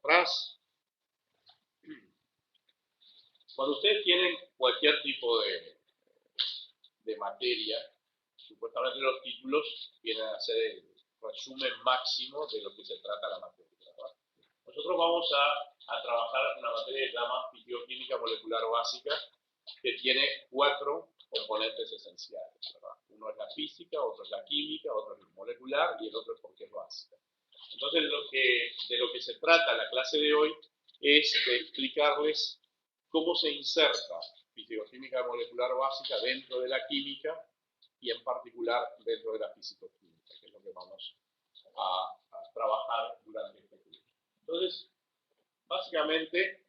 atrás. Cuando ustedes tienen cualquier tipo de materia, supuestamente los títulos vienen a ser el resumen máximo de lo que se trata la materia, ¿verdad? Nosotros vamos a trabajar una materia que se llama fisicoquímica molecular básica, que tiene 4 componentes esenciales, ¿verdad? Uno es la física, otro es la química, otro es el molecular y el otro es porque es básica. Entonces, de lo que se trata la clase de hoy es de explicarles cómo se inserta fisicoquímica molecular básica dentro de la química y en particular dentro de la fisicoquímica, que es lo que vamos a trabajar durante este curso. Entonces, básicamente,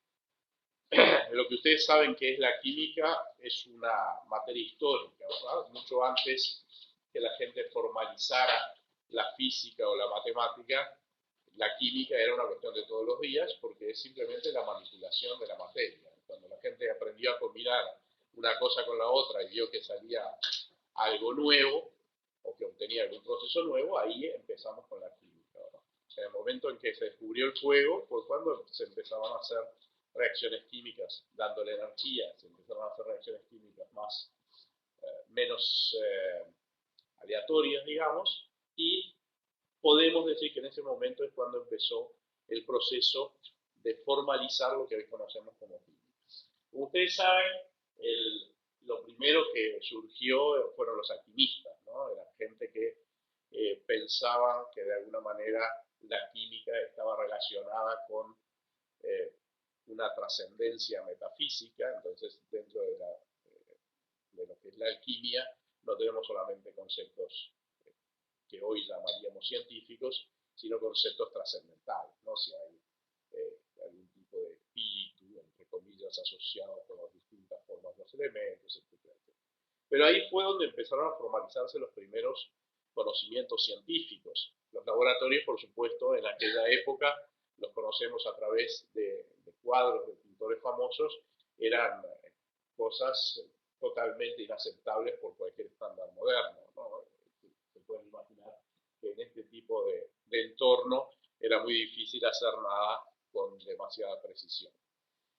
lo que ustedes saben que es la química es una materia histórica, ¿verdad? Mucho antes que la gente formalizara la física o la matemática, la química era una cuestión de todos los días porque es simplemente la manipulación de la materia. Cuando la gente aprendió a combinar una cosa con la otra y vio que salía algo nuevo o que obtenía algún proceso nuevo, ahí empezamos con la química, ¿verdad? En el momento en que se descubrió el fuego fue cuando se empezaban a hacer reacciones químicas dándole energía, se empezaron a hacer reacciones químicas menos aleatorias, digamos, y podemos decir que en ese momento es cuando empezó el proceso de formalizar lo que hoy conocemos como química. Como ustedes saben, lo primero que surgió fueron los alquimistas, ¿no? Era gente que pensaban que de alguna manera la química estaba relacionada con una trascendencia metafísica. Entonces dentro de lo que es la alquimia no tenemos solamente conceptos que hoy llamaríamos científicos, sino conceptos trascendentales, ¿no? Si hay algún tipo de espíritu, entre comillas, asociado con las distintas formas de los elementos, etc. Pero ahí fue donde empezaron a formalizarse los primeros conocimientos científicos. Los laboratorios, por supuesto, en aquella época, los conocemos a través de cuadros de pintores famosos, eran cosas totalmente inaceptables por cualquier estándar moderno, ¿no? Se pueden imaginar que en este tipo de entorno era muy difícil hacer nada con demasiada precisión.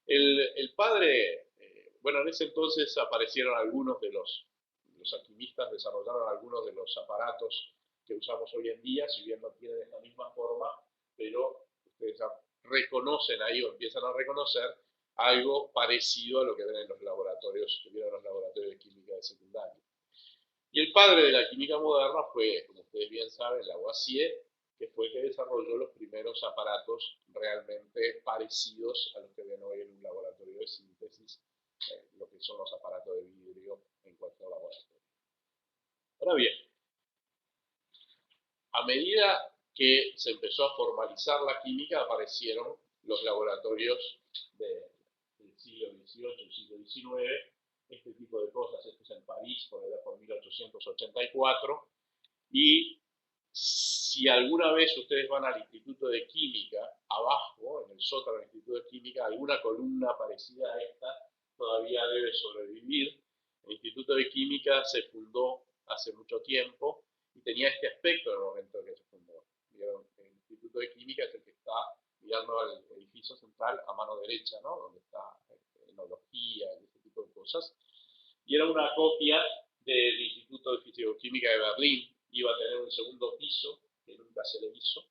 El padre, bueno, en ese entonces aparecieron algunos de los alquimistas, desarrollaron algunos de los aparatos que usamos hoy en día, si bien no tienen esta misma forma, pero ustedes reconocen ahí o empiezan a reconocer algo parecido a lo que ven en los laboratorios, que vieron en los laboratorios de química de secundaria. Y el padre de la química moderna fue, como ustedes bien saben, Lavoisier, que fue el que desarrolló los primeros aparatos realmente parecidos a los que ven hoy en un laboratorio de síntesis, lo que son los aparatos de vidrio en cualquier laboratorio. Ahora bien, a medida que se empezó a formalizar la química, aparecieron los laboratorios del siglo XVIII, el siglo XIX, este tipo de cosas. Esto es en París, por allá por 1884, y si alguna vez ustedes van al Instituto de Química, abajo, en el sótano del Instituto de Química, alguna columna parecida a esta todavía debe sobrevivir. El Instituto de Química se fundó hace mucho tiempo y tenía este aspecto en el momento en que se fundó. El Instituto de Química es el que está mirando al edificio central a mano derecha, ¿no? Donde está enología y este tipo de cosas. Y era una copia del Instituto de Fisicoquímica de Berlín. Iba a tener un segundo piso, que nunca se le hizo.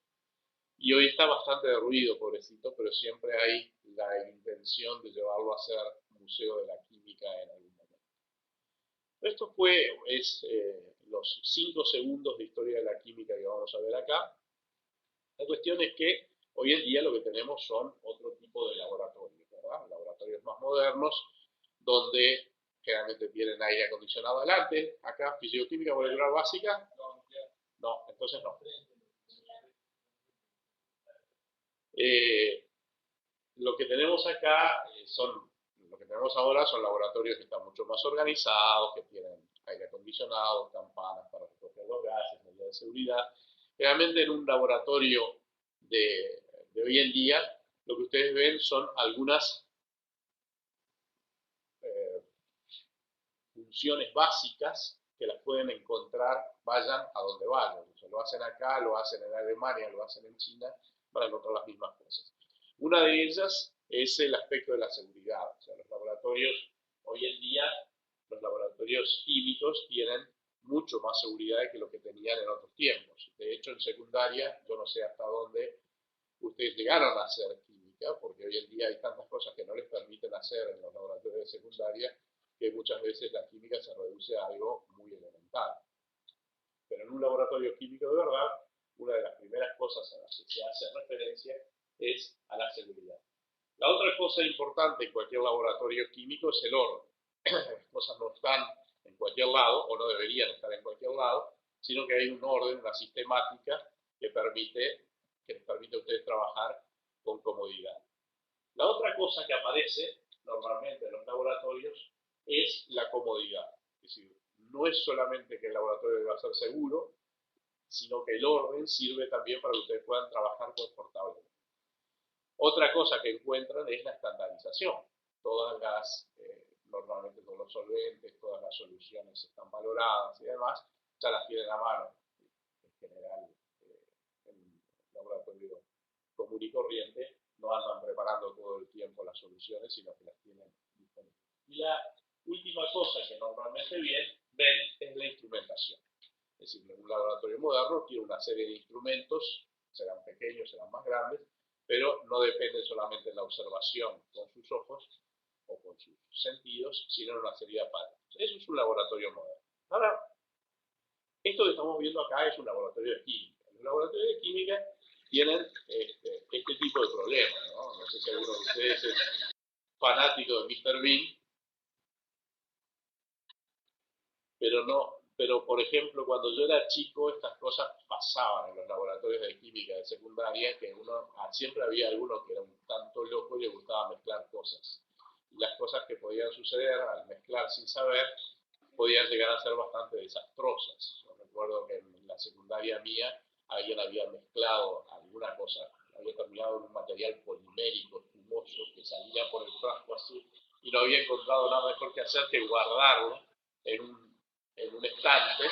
Y hoy está bastante derruido, pobrecito, pero siempre hay la intención de llevarlo a ser museo de la química en algún momento. Esto es los 5 segundos de historia de la química que vamos a ver acá. La cuestión es que hoy en día lo que tenemos son otro tipo de laboratorios, ¿verdad? Laboratorios más modernos, donde generalmente tienen aire acondicionado adelante. Acá, fisicoquímica molecular básica. No, entonces no. Lo que tenemos acá lo que tenemos ahora son laboratorios que están mucho más organizados, que tienen aire acondicionado, campanas para recoger los gases, medidas de seguridad. Realmente en un laboratorio de hoy en día, lo que ustedes ven son algunas funciones básicas que las pueden encontrar, vayan a donde vayan. O sea, lo hacen acá, lo hacen en Alemania, lo hacen en China, para encontrar las mismas cosas. Una de ellas es el aspecto de la seguridad. O sea, los laboratorios, hoy en día, los laboratorios químicos tienen mucho más seguridad que lo que tenían en otros tiempos. De hecho, en secundaria, yo no sé hasta dónde ustedes llegaron a hacer química, porque hoy en día hay tantas cosas que no les permiten hacer en los laboratorios de secundaria que muchas veces la química se reduce a algo muy elemental. Pero en un laboratorio químico de verdad, una de las primeras cosas a las que se hace referencia es a la seguridad. La otra cosa importante en cualquier laboratorio químico es el orden. Las cosas no están en cualquier lado, o no deberían estar en cualquier lado, sino que hay un orden, una sistemática que les permite a ustedes trabajar con comodidad. La otra cosa que aparece normalmente en los laboratorios es la comodidad. Es decir, no es solamente que el laboratorio deba ser seguro, sino que el orden sirve también para que ustedes puedan trabajar confortablemente. Otra cosa que encuentran es la estandarización. Normalmente todos los solventes, todas las soluciones están valoradas y demás, ya las tienen a mano. En general, en un laboratorio común y corriente, no andan preparando todo el tiempo las soluciones, sino que las tienen disponibles. Y la última cosa que normalmente ven es la instrumentación. Es decir, un laboratorio moderno tiene una serie de instrumentos, serán pequeños, serán más grandes, pero no depende solamente de la observación con sus ojos o con sus sentidos, sino en una serie de aparatos. Eso es un laboratorio moderno. Ahora, esto que estamos viendo acá es un laboratorio de química. Los laboratorios de química tienen este tipo de problemas, ¿no? No sé si alguno de ustedes es fanático de Mr. Bean, pero por ejemplo, cuando yo era chico, estas cosas pasaban en los laboratorios de química de secundaria, que siempre había alguno que era un tanto loco y le gustaba mezclar cosas. Y las cosas que podían suceder al mezclar sin saber podían llegar a ser bastante desastrosas. Yo recuerdo que en la secundaria mía alguien había mezclado alguna cosa, había terminado en un material polimérico espumoso que salía por el frasco así, y no había encontrado nada mejor que hacer que guardarlo en un estante.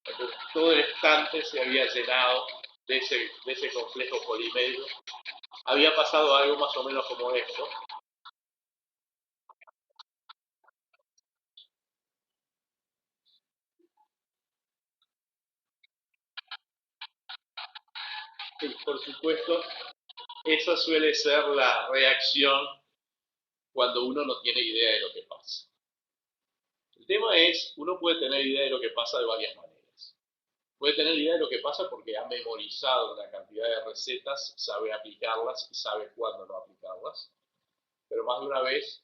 Entonces todo el estante se había llenado de ese complejo polimérico. Había pasado algo más o menos como esto. Y por supuesto, esa suele ser la reacción cuando uno no tiene idea de lo que pasa. El tema es, uno puede tener idea de lo que pasa de varias maneras. Puede tener idea de lo que pasa porque ha memorizado una cantidad de recetas, sabe aplicarlas y sabe cuándo no aplicarlas, pero más de una vez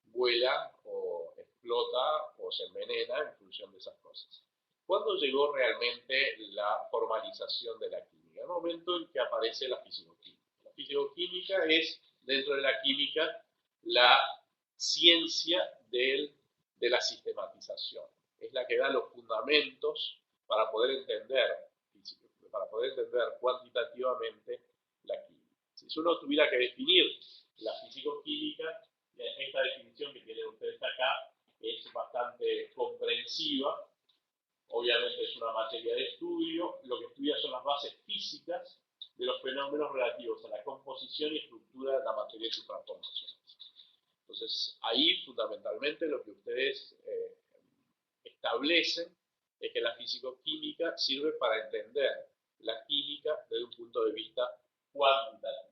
vuela o explota o se envenena en función de esas cosas. ¿Cuándo llegó realmente la formalización de la química? El momento en que aparece la fisicoquímica. La fisicoquímica es, dentro de la química, la ciencia de la sistematización. Es la que da los fundamentos para poder entender cuantitativamente la química. Si uno tuviera que definir la fisicoquímica, esta definición que tienen ustedes acá es bastante comprensiva. Obviamente es una materia de estudio, lo que estudia son las bases físicas de los fenómenos relativos a la composición y estructura de la materia y sus transformaciones. Entonces, ahí fundamentalmente lo que ustedes establecen es que la fisicoquímica sirve para entender la química desde un punto de vista cuantitativo.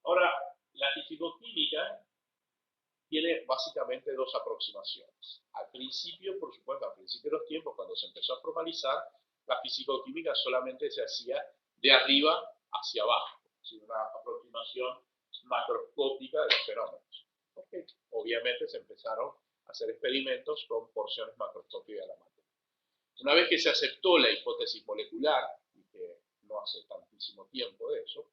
Ahora, la fisicoquímica tiene básicamente dos aproximaciones. Al principio, por supuesto, al principio de los tiempos, cuando se empezó a formalizar, la fisicoquímica solamente se hacía de arriba hacia abajo, es decir, una aproximación macroscópica de los fenómenos. Porque obviamente se empezaron a hacer experimentos con porciones macroscópicas de la materia. Una vez que se aceptó la hipótesis molecular, y que no hace tantísimo tiempo de eso,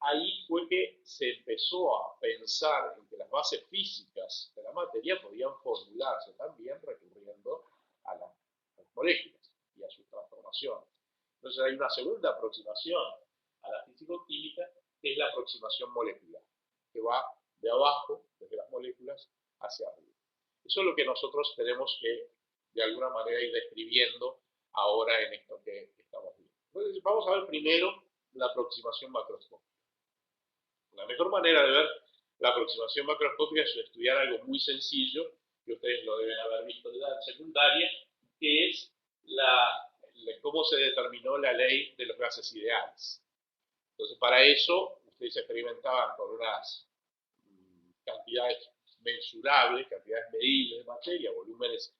ahí fue que se empezó a pensar en que las bases físicas de la materia podían formularse también recurriendo a las moléculas y a sus transformaciones. Entonces hay una segunda aproximación a la fisicoquímica, que es la aproximación molecular, que va de abajo, desde las moléculas, hacia arriba. Eso es lo que nosotros tenemos que, de alguna manera, ir describiendo ahora en esto que estamos viendo. Entonces, vamos a ver primero la aproximación macroscópica. La mejor manera de ver la aproximación macroscópica es estudiar algo muy sencillo, que ustedes lo deben haber visto ya en secundaria, que es cómo se determinó la ley de los gases ideales. Entonces, para eso, ustedes experimentaban con unas cantidades mensurables, cantidades medibles de materia, volúmenes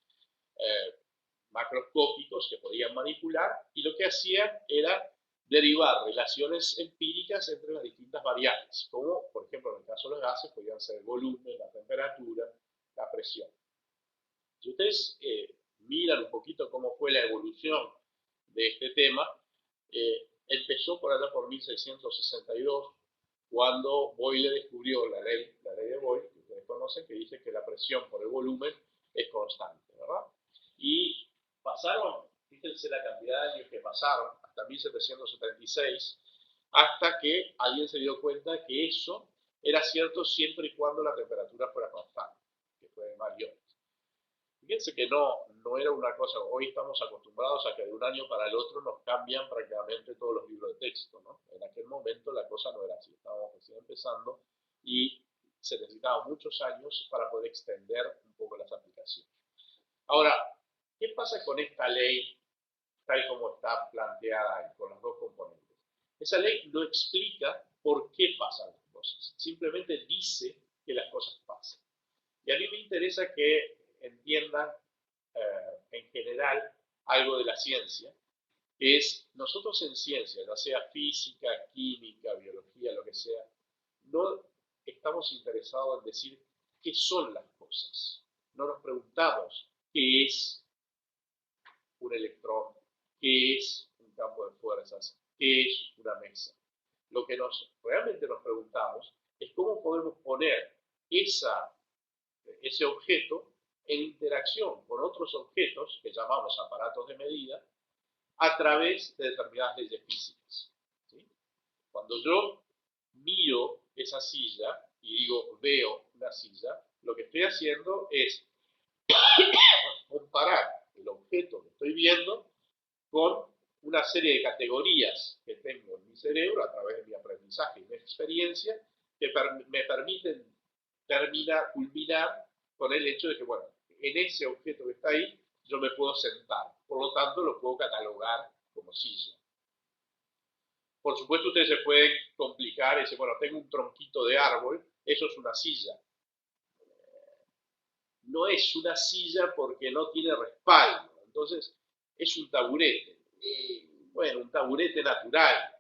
macroscópicos que podían manipular, y lo que hacían era derivar relaciones empíricas entre las distintas variables, como por ejemplo en el caso de los gases podían ser el volumen, la temperatura, la presión. Si ustedes miran un poquito cómo fue la evolución de este tema, empezó por allá por 1662, cuando Boyle descubrió la ley de Boyle, que ustedes conocen, que dice que la presión por el volumen es constante, ¿verdad? Y pasaron, fíjense la cantidad de años que pasaron, hasta 1776, hasta que alguien se dio cuenta que eso era cierto siempre y cuando la temperatura fuera constante, que fue Mariot. Fíjense que no era una cosa, hoy estamos acostumbrados a que de un año para el otro nos cambian prácticamente todos los libros de texto, ¿no? En aquel momento la cosa no era así, estábamos recién empezando y se necesitaban muchos años para poder extender un poco las aplicaciones. Ahora, ¿qué pasa con esta ley tal como está planteada ahí, con los dos componentes? Esa ley no explica por qué pasan las cosas, simplemente dice que las cosas pasan. Y a mí me interesa que entiendan en general algo de la ciencia, que es, nosotros en ciencia, ya sea física, química, biología, lo que sea, no estamos interesados en decir qué son las cosas. No nos preguntamos qué es un electrón, qué es un campo de fuerzas, qué es una mesa. Lo que realmente nos preguntamos es cómo podemos poner ese objeto en interacción con otros objetos que llamamos aparatos de medida a través de determinadas leyes físicas. ¿Sí? Cuando yo miro esa silla y digo veo una silla, lo que estoy haciendo es comparar el objeto que estoy viendo con una serie de categorías que tengo en mi cerebro a través de mi aprendizaje y mi experiencia que me permiten culminar con el hecho de que, bueno, en ese objeto que está ahí, yo me puedo sentar. Por lo tanto, lo puedo catalogar como silla. Por supuesto, ustedes se pueden complicar y decir, bueno, tengo un tronquito de árbol, eso es una silla. No es una silla porque no tiene respaldo. Entonces, es un taburete. Bueno, un taburete natural.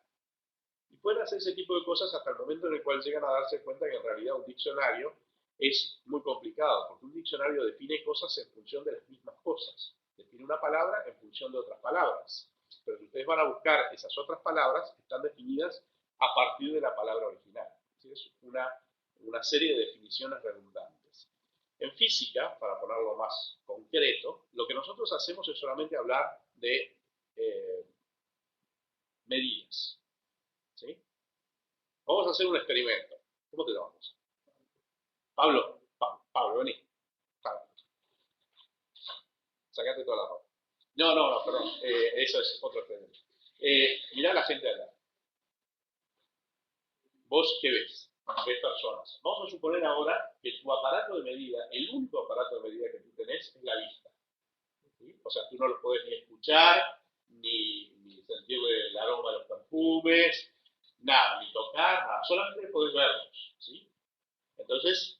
Y pueden hacer ese tipo de cosas hasta el momento en el cual llegan a darse cuenta que en realidad un diccionario es muy complicado, porque un diccionario define cosas en función de las mismas cosas. Define una palabra en función de otras palabras. Pero si ustedes van a buscar esas otras palabras, están definidas a partir de la palabra original. Es una serie de definiciones redundantes. En física, para ponerlo más concreto, lo que nosotros hacemos es solamente hablar de medidas. ¿Sí? Vamos a hacer un experimento. ¿Cómo te llamas? Pablo, vení. Pablo. Sacate toda la ropa. No, perdón. Eso es otro experimento. Mirá a la gente de allá. ¿Vos qué ves? Ves personas. Vamos a suponer ahora que tu aparato de medida, el único aparato de medida que tú tenés es la vista. ¿Sí? O sea, tú no lo podés ni escuchar, ni sentir el aroma de los perfumes, nada, ni tocar, nada. Solamente podés verlos. ¿Sí? Entonces,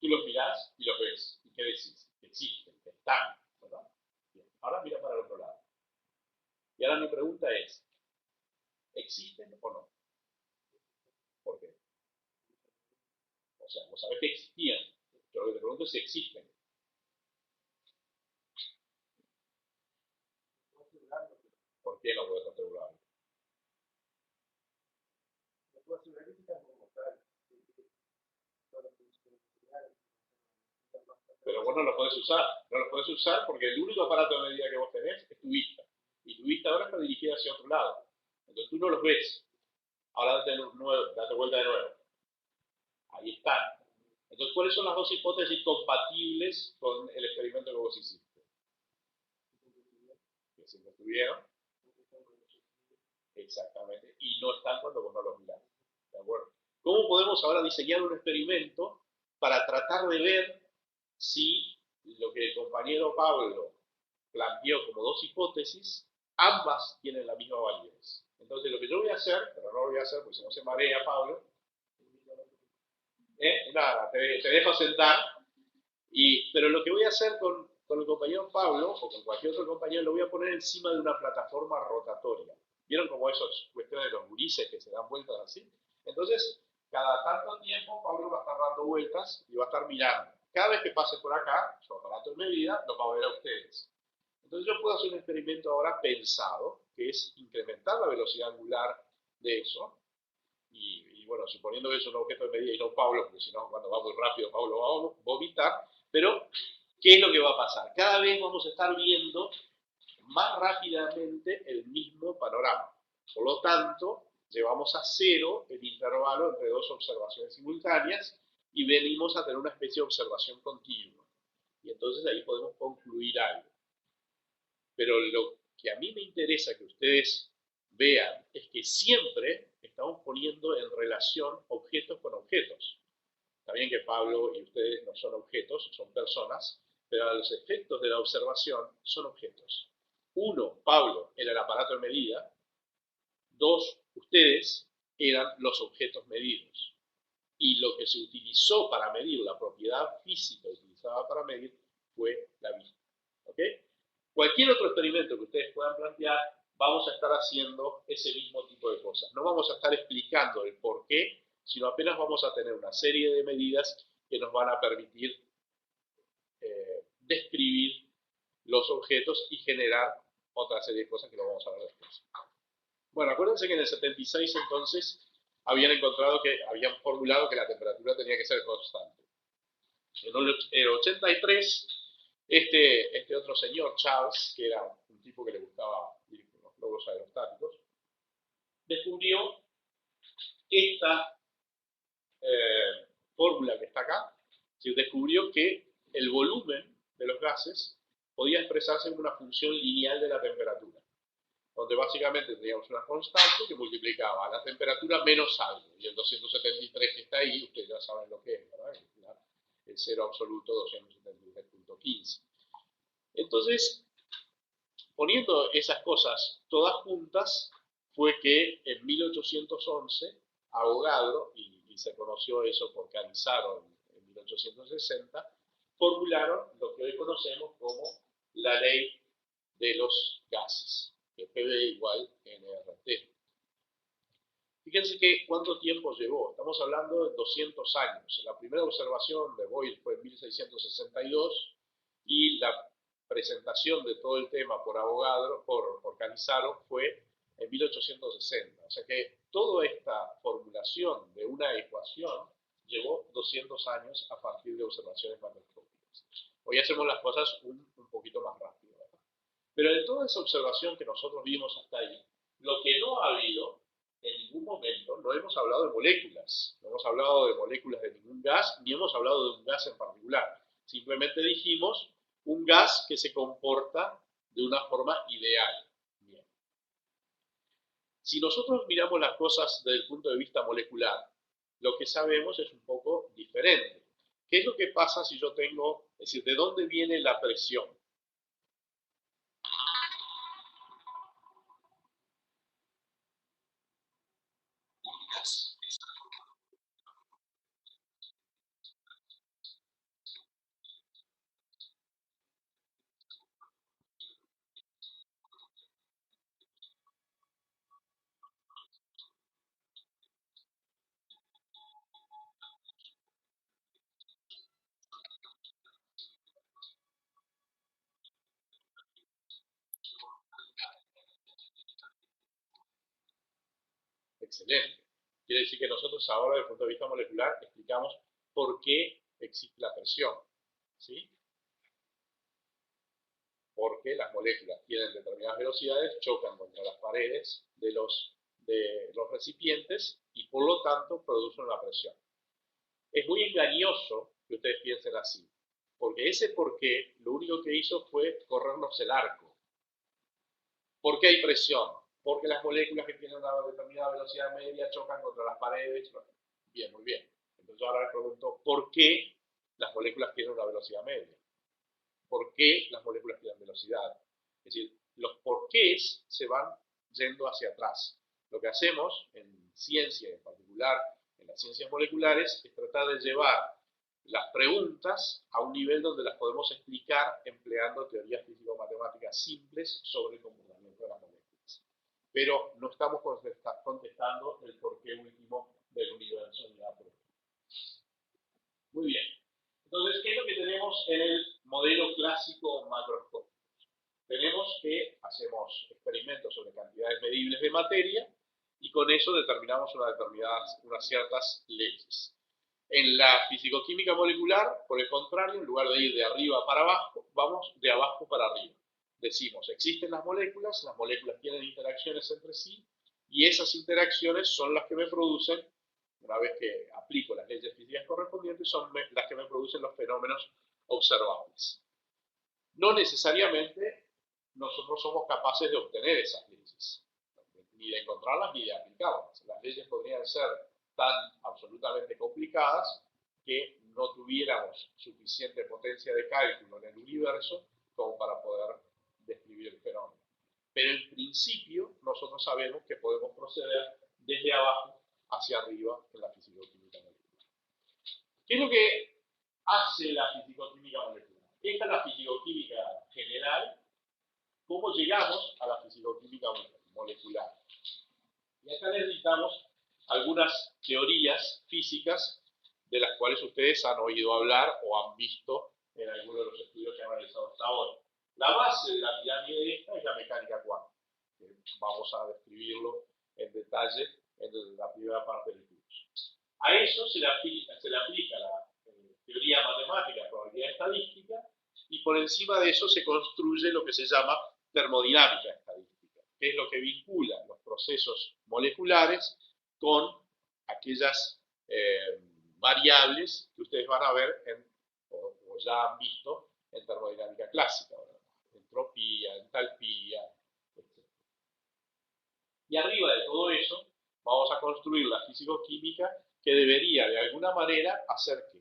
tú los mirás y los ves. ¿Y qué decís? Que existen, que están. ¿Verdad? Bien. Ahora mira para el otro lado. Y ahora mi pregunta es, ¿existen o no? ¿Por qué? O sea, vos sabés que existían. Yo lo que te pregunto es si existen. ¿Por qué no puedes asegurarlo? Pero vos no lo podés usar. No lo podés usar porque el único aparato de medida que vos tenés es tu vista. Y tu vista ahora está dirigida hacia otro lado. Entonces tú no los ves. Ahora date vuelta de nuevo. Ahí están. Entonces, ¿cuáles son las dos hipótesis compatibles con el experimento que vos hiciste? Que siempre estuvieron. Exactamente. Y no están cuando vos no los mirás. ¿De acuerdo? ¿Cómo podemos ahora diseñar un experimento para tratar de ver si lo que el compañero Pablo planteó como dos hipótesis, ambas tienen la misma validez? Entonces lo que yo voy a hacer, pero no lo voy a hacer porque si no se marea Pablo, nada, te dejo sentar, pero lo que voy a hacer con el compañero Pablo o con cualquier otro compañero lo voy a poner encima de una plataforma rotatoria. ¿Vieron como esas cuestiones de los gurises que se dan vueltas así? Entonces, cada tanto tiempo Pablo va a estar dando vueltas y va a estar mirando. Cada vez que pase por acá, su aparato de medida lo va a ver a ustedes. Entonces yo puedo hacer un experimento ahora pensado, que es incrementar la velocidad angular de eso. Y bueno, suponiendo que es un objeto de medida y no Pablo, porque si no, cuando va muy rápido Pablo va a vomitar. Pero, ¿qué es lo que va a pasar? Cada vez vamos a estar viendo más rápidamente el mismo panorama. Por lo tanto, llevamos a cero el intervalo entre dos observaciones simultáneas y venimos a tener una especie de observación continua. Y entonces ahí podemos concluir algo. Pero lo que a mí me interesa que ustedes vean es que siempre estamos poniendo en relación objetos con objetos. Está bien que Pablo y ustedes no son objetos, son personas, pero a los efectos de la observación son objetos. Uno, Pablo, era el aparato de medida. Dos, ustedes eran los objetos medidos. Y lo que se utilizó para medir, la propiedad física utilizada para medir, fue la vista. ¿Ok? Cualquier otro experimento que ustedes puedan plantear, vamos a estar haciendo ese mismo tipo de cosas. No vamos a estar explicando el por qué, sino apenas vamos a tener una serie de medidas que nos van a permitir describir los objetos y generar otra serie de cosas que lo vamos a ver después. Bueno, acuérdense que en el 76 entonces habían formulado que la temperatura tenía que ser constante. En el 83, este otro señor, Charles, que era un tipo que le gustaba los globos aerostáticos, descubrió esta fórmula que está acá. Descubrió que el volumen de los gases podía expresarse en una función lineal de la temperatura, donde básicamente teníamos una constante que multiplicaba la temperatura menos algo, y el 273 que está ahí, ustedes ya saben lo que es, ¿verdad? El cero absoluto 273.15. Entonces, poniendo esas cosas todas juntas, fue que en 1811 Avogadro, y se conoció eso por Cannizzaro en 1860, formularon lo que hoy conocemos como la ley de los gases, que PV igual nRT. Fíjense que cuánto tiempo llevó. Estamos hablando de 200 años. La primera observación de Boyle fue en 1662 y la presentación de todo el tema por Avogadro, por Cannizzaro, fue en 1860. O sea que toda esta formulación de una ecuación llevó 200 años a partir de observaciones macroscópicas. Hoy hacemos las cosas un poquito más rápido, ¿verdad? Pero en toda esa observación que nosotros vimos hasta ahí, lo que no ha habido en ningún momento, no hemos hablado de moléculas, no hemos hablado de moléculas de ningún gas, ni hemos hablado de un gas en particular. Simplemente dijimos un gas que se comporta de una forma ideal. Bien. Si nosotros miramos las cosas desde el punto de vista molecular, lo que sabemos es un poco diferente. ¿Qué es lo que pasa si yo tengo, es decir, de dónde viene la presión? Excelente. Quiere decir que nosotros ahora, desde el punto de vista molecular, explicamos por qué existe la presión, ¿sí? Porque las moléculas tienen determinadas velocidades, chocan contra las paredes de los recipientes y por lo tanto producen una presión. Es muy engañoso que ustedes piensen así, porque ese por qué lo único que hizo fue corrernos el arco. ¿Por qué hay presión? Porque las moléculas que tienen una determinada velocidad media chocan contra las paredes. Bien, muy bien. Entonces ahora les pregunto, ¿por qué las moléculas tienen una velocidad media? ¿Por qué las moléculas tienen velocidad? Es decir, los porqués se van yendo hacia atrás. Lo que hacemos en ciencia, en particular en las ciencias moleculares, es tratar de llevar las preguntas a un nivel donde las podemos explicar empleando teorías físico-matemáticas simples sobre el comportamiento de las moléculas. Pero no estamos contestando el porqué último del universo ni nada por el estilo. Muy bien. Entonces, ¿qué es lo que tenemos en el modelo clásico macroscópico? Tenemos que hacemos experimentos sobre cantidades medibles de materia y con eso determinamos unas ciertas leyes. En la fisicoquímica molecular, por el contrario, en lugar de ir de arriba para abajo, vamos de abajo para arriba. Decimos, existen las moléculas tienen interacciones entre sí y esas interacciones son las que me producen, una vez que aplico las leyes físicas correspondientes, son las que me producen los fenómenos observables. No necesariamente nosotros somos capaces de obtener esas leyes, ni de encontrarlas ni de aplicarlas. Las leyes podrían ser tan absolutamente complicadas que no tuviéramos suficiente potencia de cálculo en el universo como para poder describir el fenómeno. Pero en principio nosotros sabemos que podemos proceder desde abajo hacia arriba en la fisicoquímica molecular. ¿Qué es lo que hace la fisicoquímica molecular? Esta es la fisicoquímica general. ¿Cómo llegamos a la fisicoquímica molecular? Y acá necesitamos algunas teorías físicas de las cuales ustedes han oído hablar o han visto en algunos de los estudios que han realizado hasta ahora. La base de la pirámide esta es la mecánica cuántica. Vamos a describirlo en detalle en la primera parte del curso. A eso se le aplica la teoría matemática, probabilidad estadística, y por encima de eso se construye lo que se llama termodinámica estadística, que es lo que vincula los procesos moleculares con aquellas variables que ustedes van a ver o ya han visto en termodinámica clásica, ¿verdad? Entropía, entalpía, etc. Y arriba de todo eso vamos a construir la fisicoquímica que debería de alguna manera hacer que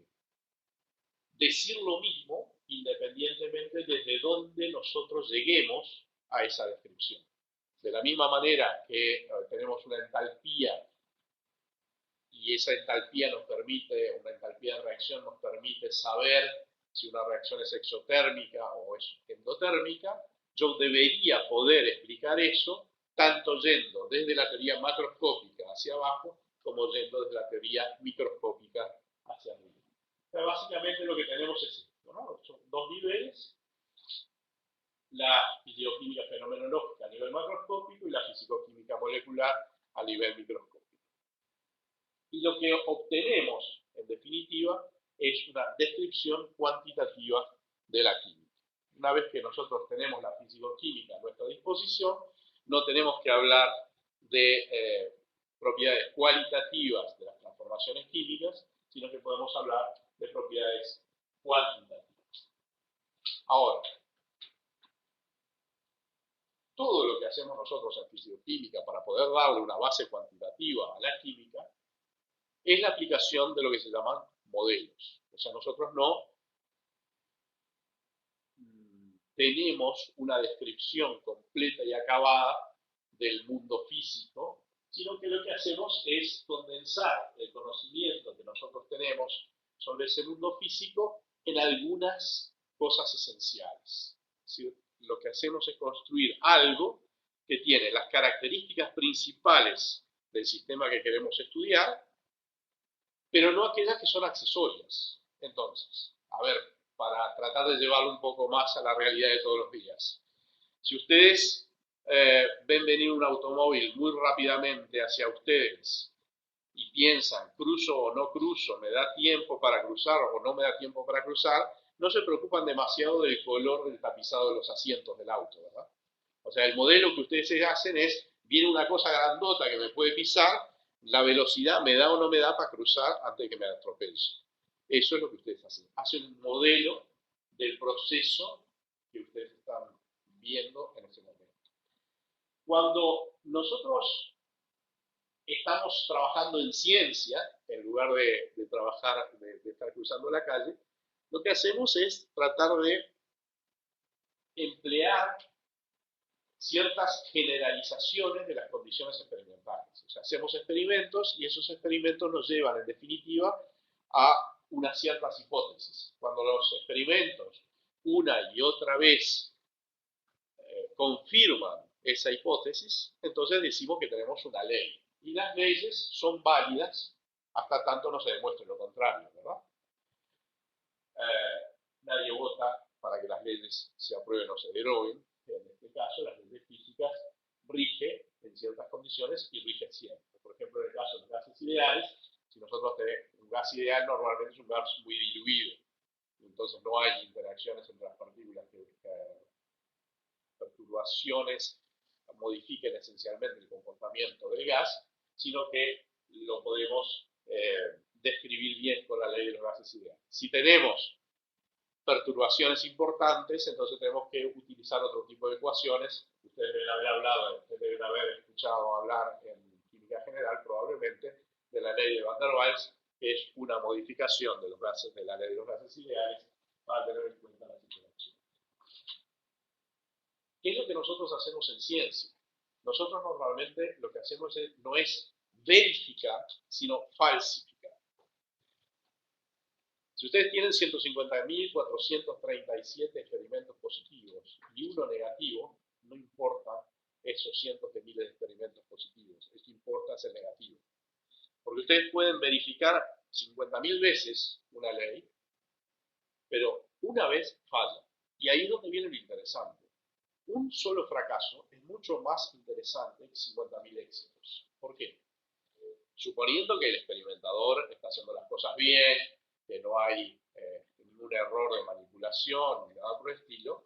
decir lo mismo independientemente desde dónde nosotros lleguemos a esa descripción. De la misma manera que tenemos una entalpía y esa entalpía una entalpía de reacción nos permite saber si una reacción es exotérmica o es endotérmica, yo debería poder explicar eso tanto yendo desde la teoría macroscópica hacia abajo como yendo desde la teoría microscópica hacia arriba. Pero básicamente lo que tenemos es esto, ¿no? Son dos niveles: la fisicoquímica fenomenológica a nivel macroscópico y la fisicoquímica molecular a nivel microscópico. Y lo que obtenemos, en definitiva, es una descripción cuantitativa de la química. Una vez que nosotros tenemos la fisicoquímica a nuestra disposición, no tenemos que hablar de propiedades cualitativas de las transformaciones químicas, sino que podemos hablar de propiedades cuantitativas. Ahora, todo lo que hacemos nosotros en fisicoquímica para poder darle una base cuantitativa a la química es la aplicación de lo que se llaman modelos. O sea, nosotros no tenemos una descripción completa y acabada del mundo físico, sino que lo que hacemos es condensar el conocimiento que nosotros tenemos sobre ese mundo físico en algunas cosas esenciales. Es decir, lo que hacemos es construir algo que tiene las características principales del sistema que queremos estudiar, pero no aquellas que son accesorias. Entonces, a ver, para tratar de llevarlo un poco más a la realidad de todos los días. Si ustedes ven venir un automóvil muy rápidamente hacia ustedes y piensan, cruzo o no cruzo, me da tiempo para cruzar o no me da tiempo para cruzar, no se preocupan demasiado del color del tapizado de los asientos del auto, ¿verdad? O sea, el modelo que ustedes hacen es, viene una cosa grandota que me puede pisar, la velocidad me da o no me da para cruzar antes de que me atropelle. Eso es lo que ustedes hacen. Hacen un modelo del proceso que ustedes están viendo en ese momento. Cuando nosotros estamos trabajando en ciencia, en lugar de trabajar, de estar cruzando la calle, lo que hacemos es tratar de emplear ciertas generalizaciones de las condiciones experimentales. O sea, hacemos experimentos y esos experimentos nos llevan, en definitiva, a unas ciertas hipótesis. Cuando los experimentos una y otra vez confirman esa hipótesis, entonces decimos que tenemos una ley. Y las leyes son válidas hasta tanto no se demuestre lo contrario, ¿verdad? Nadie vota para que las leyes se aprueben o se deroguen. En este caso, las leyes físicas rigen en ciertas condiciones y rigen siempre. Por ejemplo, en el caso de los gases ideales, si nosotros tenemos un gas ideal, normalmente es un gas muy diluido. Entonces no hay interacciones entre las partículas que perturbaciones modifiquen esencialmente el comportamiento del gas, sino que lo podemos describir bien con la ley de los gases ideales. Si tenemos perturbaciones importantes, entonces tenemos que utilizar otro tipo de ecuaciones. Ustedes deben haber escuchado hablar en química general probablemente de la ley de Van der Waals, que es una modificación de los gases, de la ley de los gases ideales, para tener en cuenta las interacciones. ¿Qué es lo que nosotros hacemos en ciencia? Nosotros normalmente lo que hacemos no es verificar, sino falsificar. Si ustedes tienen 150.437 experimentos positivos y uno negativo, no importa esos cientos de miles de experimentos positivos, lo que importa es el negativo. Porque ustedes pueden verificar 50.000 veces una ley, pero una vez falla. Y ahí es donde viene lo interesante. Un solo fracaso es mucho más interesante que 50.000 éxitos. ¿Por qué? Suponiendo que el experimentador está haciendo las cosas bien, que no hay ningún error de manipulación ni nada por el estilo,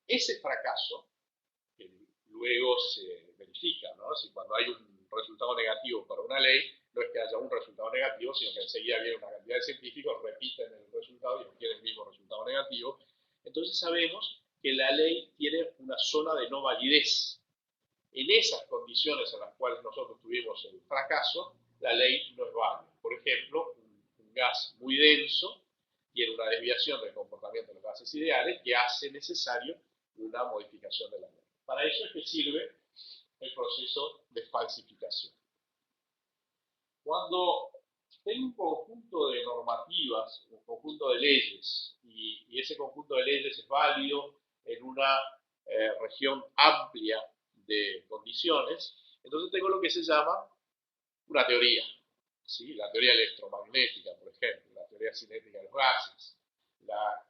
ese fracaso, que luego se verifica, ¿no? Si cuando hay un resultado negativo para una ley, no es que haya un resultado negativo, sino que enseguida viene una cantidad de científicos, repiten el resultado y obtienen el mismo resultado negativo. Entonces sabemos que la ley tiene una zona de no validez. En esas condiciones en las cuales nosotros tuvimos el fracaso, la ley no es válida. Por ejemplo, un gas muy denso tiene una desviación del comportamiento de los gases ideales que hace necesario una modificación de la ley. Para eso es que sirve el proceso de falsificación. Cuando tengo un conjunto de normativas, un conjunto de leyes, y ese conjunto de leyes es válido en una región amplia de condiciones, entonces tengo lo que se llama una teoría, ¿sí? La teoría electromagnética, por ejemplo, la teoría cinética de los gases, la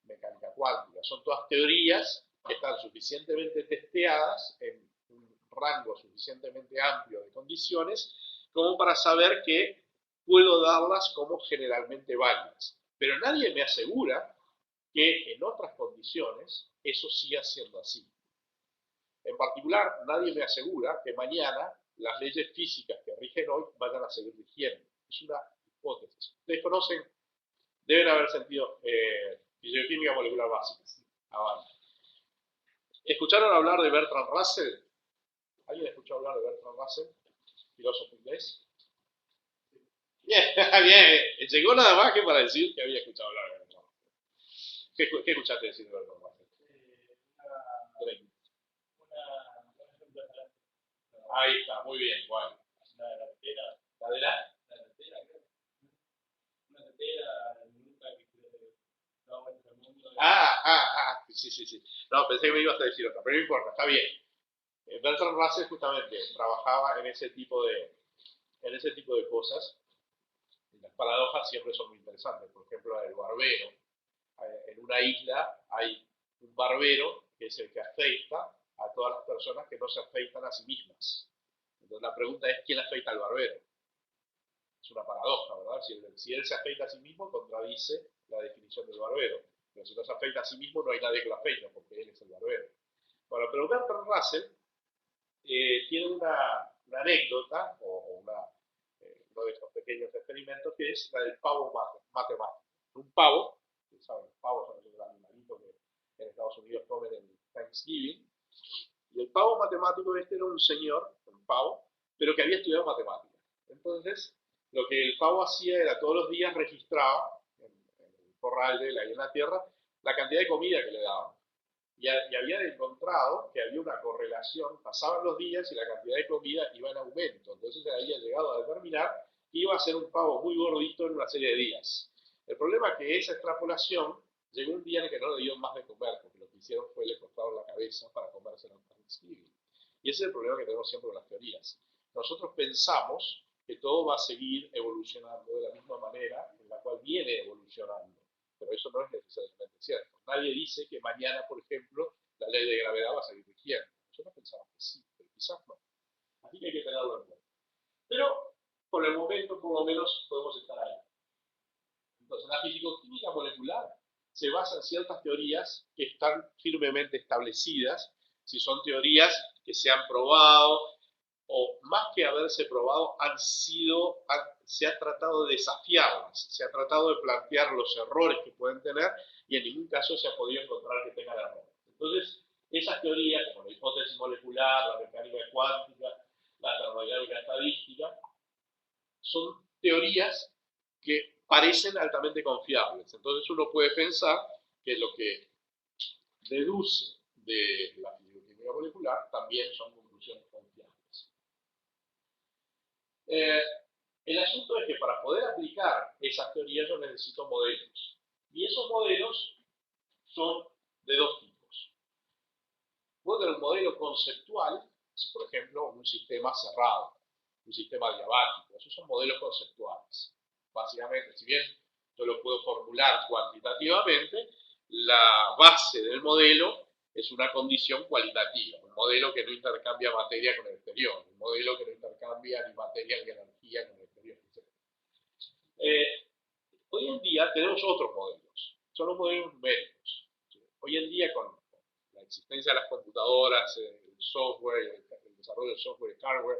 mecánica cuántica, son todas teorías que están suficientemente testeadas en un rango suficientemente amplio de condiciones como para saber que puedo darlas como generalmente válidas. Pero nadie me asegura que en otras condiciones eso siga siendo así. En particular, nadie me asegura que mañana las leyes físicas que rigen hoy vayan a seguir rigiendo. Es una hipótesis. Ustedes conocen, deben haber sentido fisioquímica molecular básica. ¿Escucharon hablar de Bertrand Russell? ¿Alguien escuchó hablar de Bertrand Russell? Filósofo inglés. Bien, bien. Llegó nada más que para decir que había escuchado hablar de Bertrand Russell. ¿Qué escuchaste decir de Bertrand Russell? Ahí está, muy bien, Juan. La delantera. ¿La de la? La delantera, creo. Una delantera nunca que daba vuelta al mundo. Sí. No, pensé que me ibas a decir otra, pero no importa, está bien. Bertrand Russell justamente trabajaba en ese tipo de cosas. Y las paradojas siempre son muy interesantes. Por ejemplo, la del barbero. En una isla hay un barbero que es el que afeita a todas las personas que no se afeitan a sí mismas. Entonces la pregunta es, ¿quién afeita al barbero? Es una paradoja, ¿verdad? Si él se afeita a sí mismo, contradice la definición del barbero. Pero si no se afeita a sí mismo, no hay nadie que lo afeite, porque él es el barbero. Bueno, pero Bertrand Russell tiene una anécdota, o uno de estos pequeños experimentos, que es la del pavo matemático. Un pavo, ¿saben? Los pavos son esos animalitos que en Estados Unidos comen en Thanksgiving. Y el pavo matemático este era un señor, un pavo, pero que había estudiado matemáticas. Entonces, lo que el pavo hacía era todos los días registraba en el corral de él, ahí en la tierra, la cantidad de comida que le daban. Y había encontrado que había una correlación, pasaban los días y la cantidad de comida iba en aumento. Entonces había llegado a determinar que iba a ser un pavo muy gordito en una serie de días. El problema es que esa extrapolación llegó un día en el que no le dieron más de comer, porque lo que hicieron fue le cortaron la cabeza para comérsela en Thanksgiving. Y ese es el problema que tenemos siempre con las teorías. Nosotros pensamos que todo va a seguir evolucionando de la misma manera en la cual viene evolucionando, pero eso no es necesariamente cierto. Nadie dice que mañana, por ejemplo, la ley de gravedad va a seguir rigiendo. Nosotros pensamos que sí, pero quizás no. Así que hay que tenerlo en cuenta. Pero por el momento, por lo menos, podemos estar ahí. Entonces, la fisicoquímica molecular se basa en ciertas teorías que están firmemente establecidas, si son teorías que se han probado, o más que haberse probado, se ha tratado de desafiarlas, se ha tratado de plantear los errores que pueden tener y en ningún caso se ha podido encontrar que tengan error. Entonces, esas teorías, como la hipótesis molecular, la mecánica cuántica, la termodinámica estadística, son teorías que parecen altamente confiables. Entonces uno puede pensar que lo que deduce de la fisicoquímica molecular también son conclusiones confiables. El asunto es que para poder aplicar esas teorías yo necesito modelos. Y esos modelos son de dos tipos. Puedo tener un modelo conceptual, por ejemplo, un sistema cerrado, un sistema diabático. Esos son modelos conceptuales. Básicamente, si bien yo lo puedo formular cuantitativamente, la base del modelo es una condición cualitativa, un modelo que no intercambia materia con el exterior, un modelo que no intercambia ni materia ni energía con el exterior, etc. Hoy en día tenemos otros modelos, son los modelos numéricos. Hoy en día con la existencia de las computadoras, el software, el desarrollo del software y hardware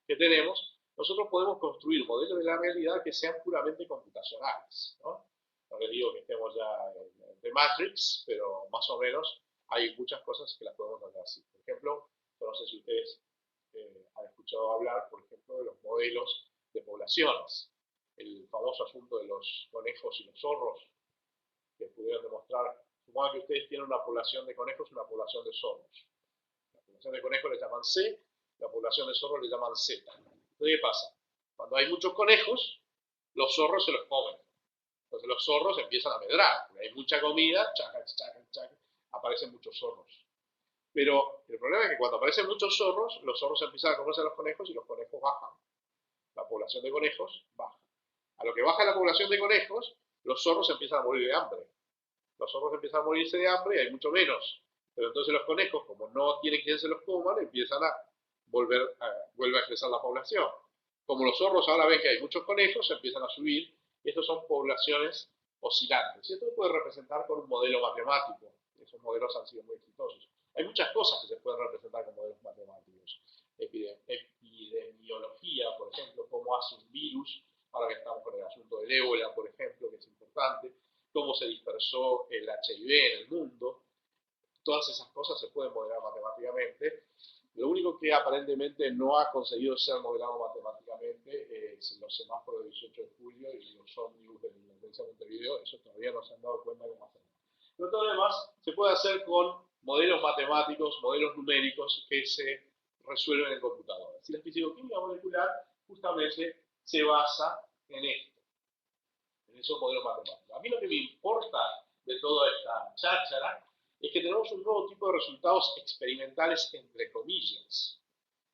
que tenemos, nosotros podemos construir modelos de la realidad que sean puramente computacionales, ¿no? No les digo que estemos ya en The Matrix, pero más o menos hay muchas cosas que las podemos hacer así. Por ejemplo, no sé si ustedes han escuchado hablar, por ejemplo, de los modelos de poblaciones. El famoso asunto de los conejos y los zorros, que pudieron demostrar, supongan que ustedes tienen una población de conejos y una población de zorros. La población de conejos le llaman C, la población de zorros le llaman Z. Entonces, ¿qué pasa? Cuando hay muchos conejos, los zorros se los comen. Entonces los zorros empiezan a medrar, porque hay mucha comida, chaca, chaca, chaca, aparecen muchos zorros. Pero el problema es que cuando aparecen muchos zorros, los zorros empiezan a comerse a los conejos y los conejos bajan. La población de conejos baja. A lo que baja la población de conejos, los zorros empiezan a morir de hambre. Los zorros empiezan a morirse de hambre y hay mucho menos. Pero entonces los conejos, como no tienen quien se los coman, empiezan a vuelve a crecer la población. Como los zorros ahora ven que hay muchos conejos, empiezan a subir, y estas son poblaciones oscilantes. Y esto se puede representar con un modelo matemático. Esos modelos han sido muy exitosos. Hay muchas cosas que se pueden representar con modelos matemáticos. Epidemiología, por ejemplo, cómo hace un virus, ahora que estamos con el asunto del ébola, por ejemplo, que es importante, cómo se dispersó el HIV en el mundo. Todas esas cosas se pueden modelar matemáticamente. Lo único que aparentemente no ha conseguido ser modelado matemáticamente es los semáforos del 18 de julio y los ómnibus de la Intendencia de Montevideo. Eso todavía no se han dado cuenta cómo hacerlo. Pero todo lo demás se puede hacer con modelos matemáticos, modelos numéricos que se resuelven en computadoras. Y la fisicoquímica molecular justamente se basa en esto, en esos modelos matemáticos. A mí lo que me importa de toda esta cháchara es que tenemos un nuevo tipo de resultados experimentales entre comillas.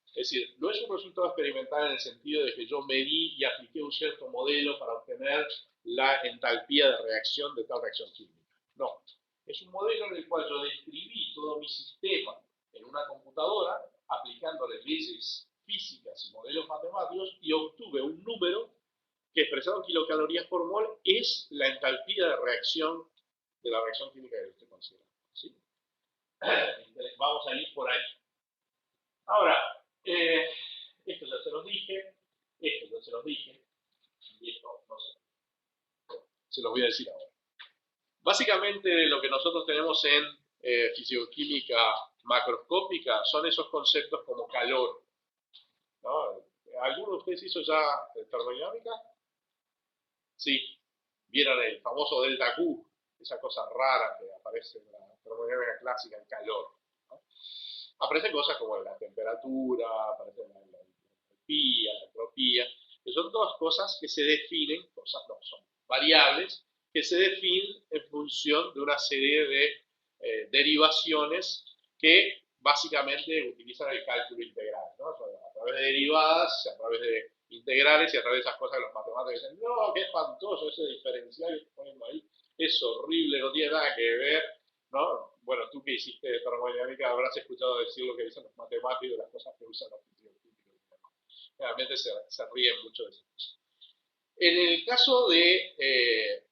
Es decir, no es un resultado experimental en el sentido de que yo medí y apliqué un cierto modelo para obtener la entalpía de reacción de tal reacción química. No, es un modelo en el cual yo describí todo mi sistema en una computadora aplicándole leyes físicas y modelos matemáticos y obtuve un número que expresado en kilocalorías por mol es la entalpía de reacción de la reacción química que usted considera. ¿Sí? Vamos a ir por ahí. Ahora, esto ya se los dije, esto ya se los dije, y esto no sé. Se los voy a decir ahora. Básicamente lo que nosotros tenemos en fisicoquímica macroscópica son esos conceptos como calor, ¿no? ¿Alguno de ustedes hizo ya termodinámica? Sí. ¿Vieron el famoso delta Q? Esa cosa rara que aparece en la termodinámica clásica, el calor, ¿no? Aparecen cosas como la temperatura, aparecen la entropía, la entropía, que son todas cosas que se definen, cosas no, son variables, que se definen en función de una serie de derivaciones que básicamente utilizan el cálculo integral, ¿no? A través de derivadas, a través de integrales y a través de esas cosas que los matemáticos dicen, no, qué espantoso ese diferencial que estoy poniendo ahí, es horrible, no tiene nada que ver, ¿no? Bueno, tú que hiciste termodinámica habrás escuchado decir lo que dicen los matemáticos, las cosas que usan los físicos. Realmente se ríen mucho de eso. En el caso de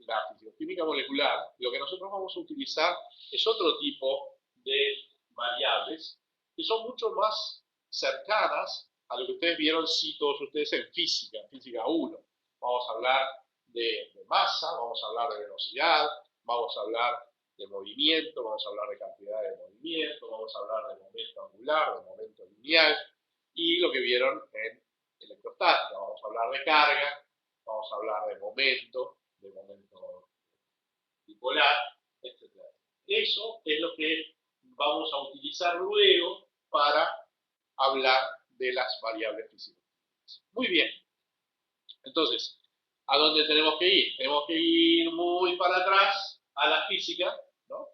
la fisicoquímica molecular, lo que nosotros vamos a utilizar es otro tipo de variables que son mucho más cercanas a lo que ustedes vieron, sí, todos ustedes en física 1. Vamos a hablar de masa, vamos a hablar de velocidad, vamos a hablar de movimiento, vamos a hablar de cantidad de movimiento, vamos a hablar de momento angular, de momento lineal, y lo que vieron en electrostática, vamos a hablar de carga, vamos a hablar de momento bipolar, etc. Eso es lo que vamos a utilizar luego para hablar de las variables físicas. Muy bien. Entonces, ¿a dónde tenemos que ir? Tenemos que ir muy para atrás a la física, ¿no?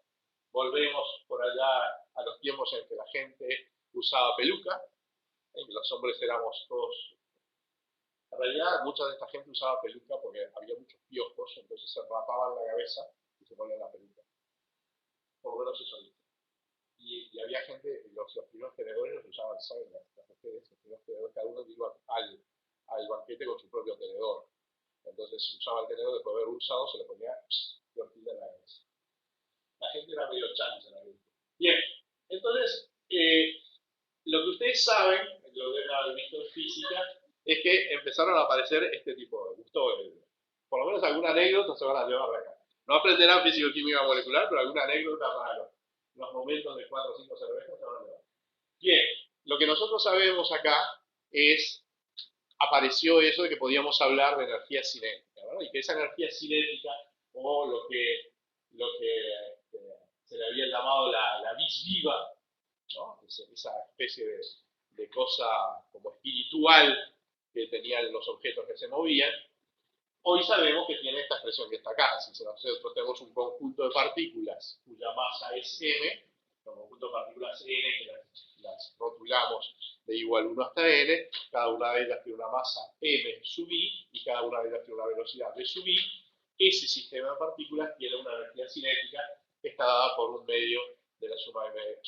Volvemos por allá a los tiempos en que la gente usaba peluca, en que los hombres éramos todos. En realidad, mucha de esta gente usaba peluca porque había muchos piojos, entonces se rapaban la cabeza y se ponían la peluca. Por lo menos eso dice. Y había gente, los primeros tenedores los usaban, ¿saben? Las mujeres, los primeros tenedores, cada uno iba al banquete con su propio tenedor. Entonces usaba el tenedor, después de haber usado, se le ponía tortilla en la cabeza. La gente era medio chancha en la vida. Bien, entonces, lo que ustedes saben, lo que han visto en física, es que empezaron a aparecer este tipo de gustos. Por lo menos alguna anécdota se van a llevar de acá. No aprenderán físico-química molecular, pero alguna anécdota para los momentos de 4 o 5 cervezas se van a llevar. Bien, lo que nosotros sabemos acá es, apareció eso de que podíamos hablar de energía cinética, ¿verdad? Y que esa energía cinética, o lo que se le había llamado la vis viva, ¿no? Esa especie de cosa como espiritual que tenían los objetos que se movían, hoy sabemos que tiene esta expresión que está acá. Si nosotros tenemos un conjunto de partículas cuya masa es m, un conjunto de partículas n que las rotulamos de igual 1 hasta n, cada una de ellas tiene una masa m sub i y cada una de ellas tiene una velocidad v sub i. Ese sistema de partículas tiene una energía cinética que está dada por un medio de la suma de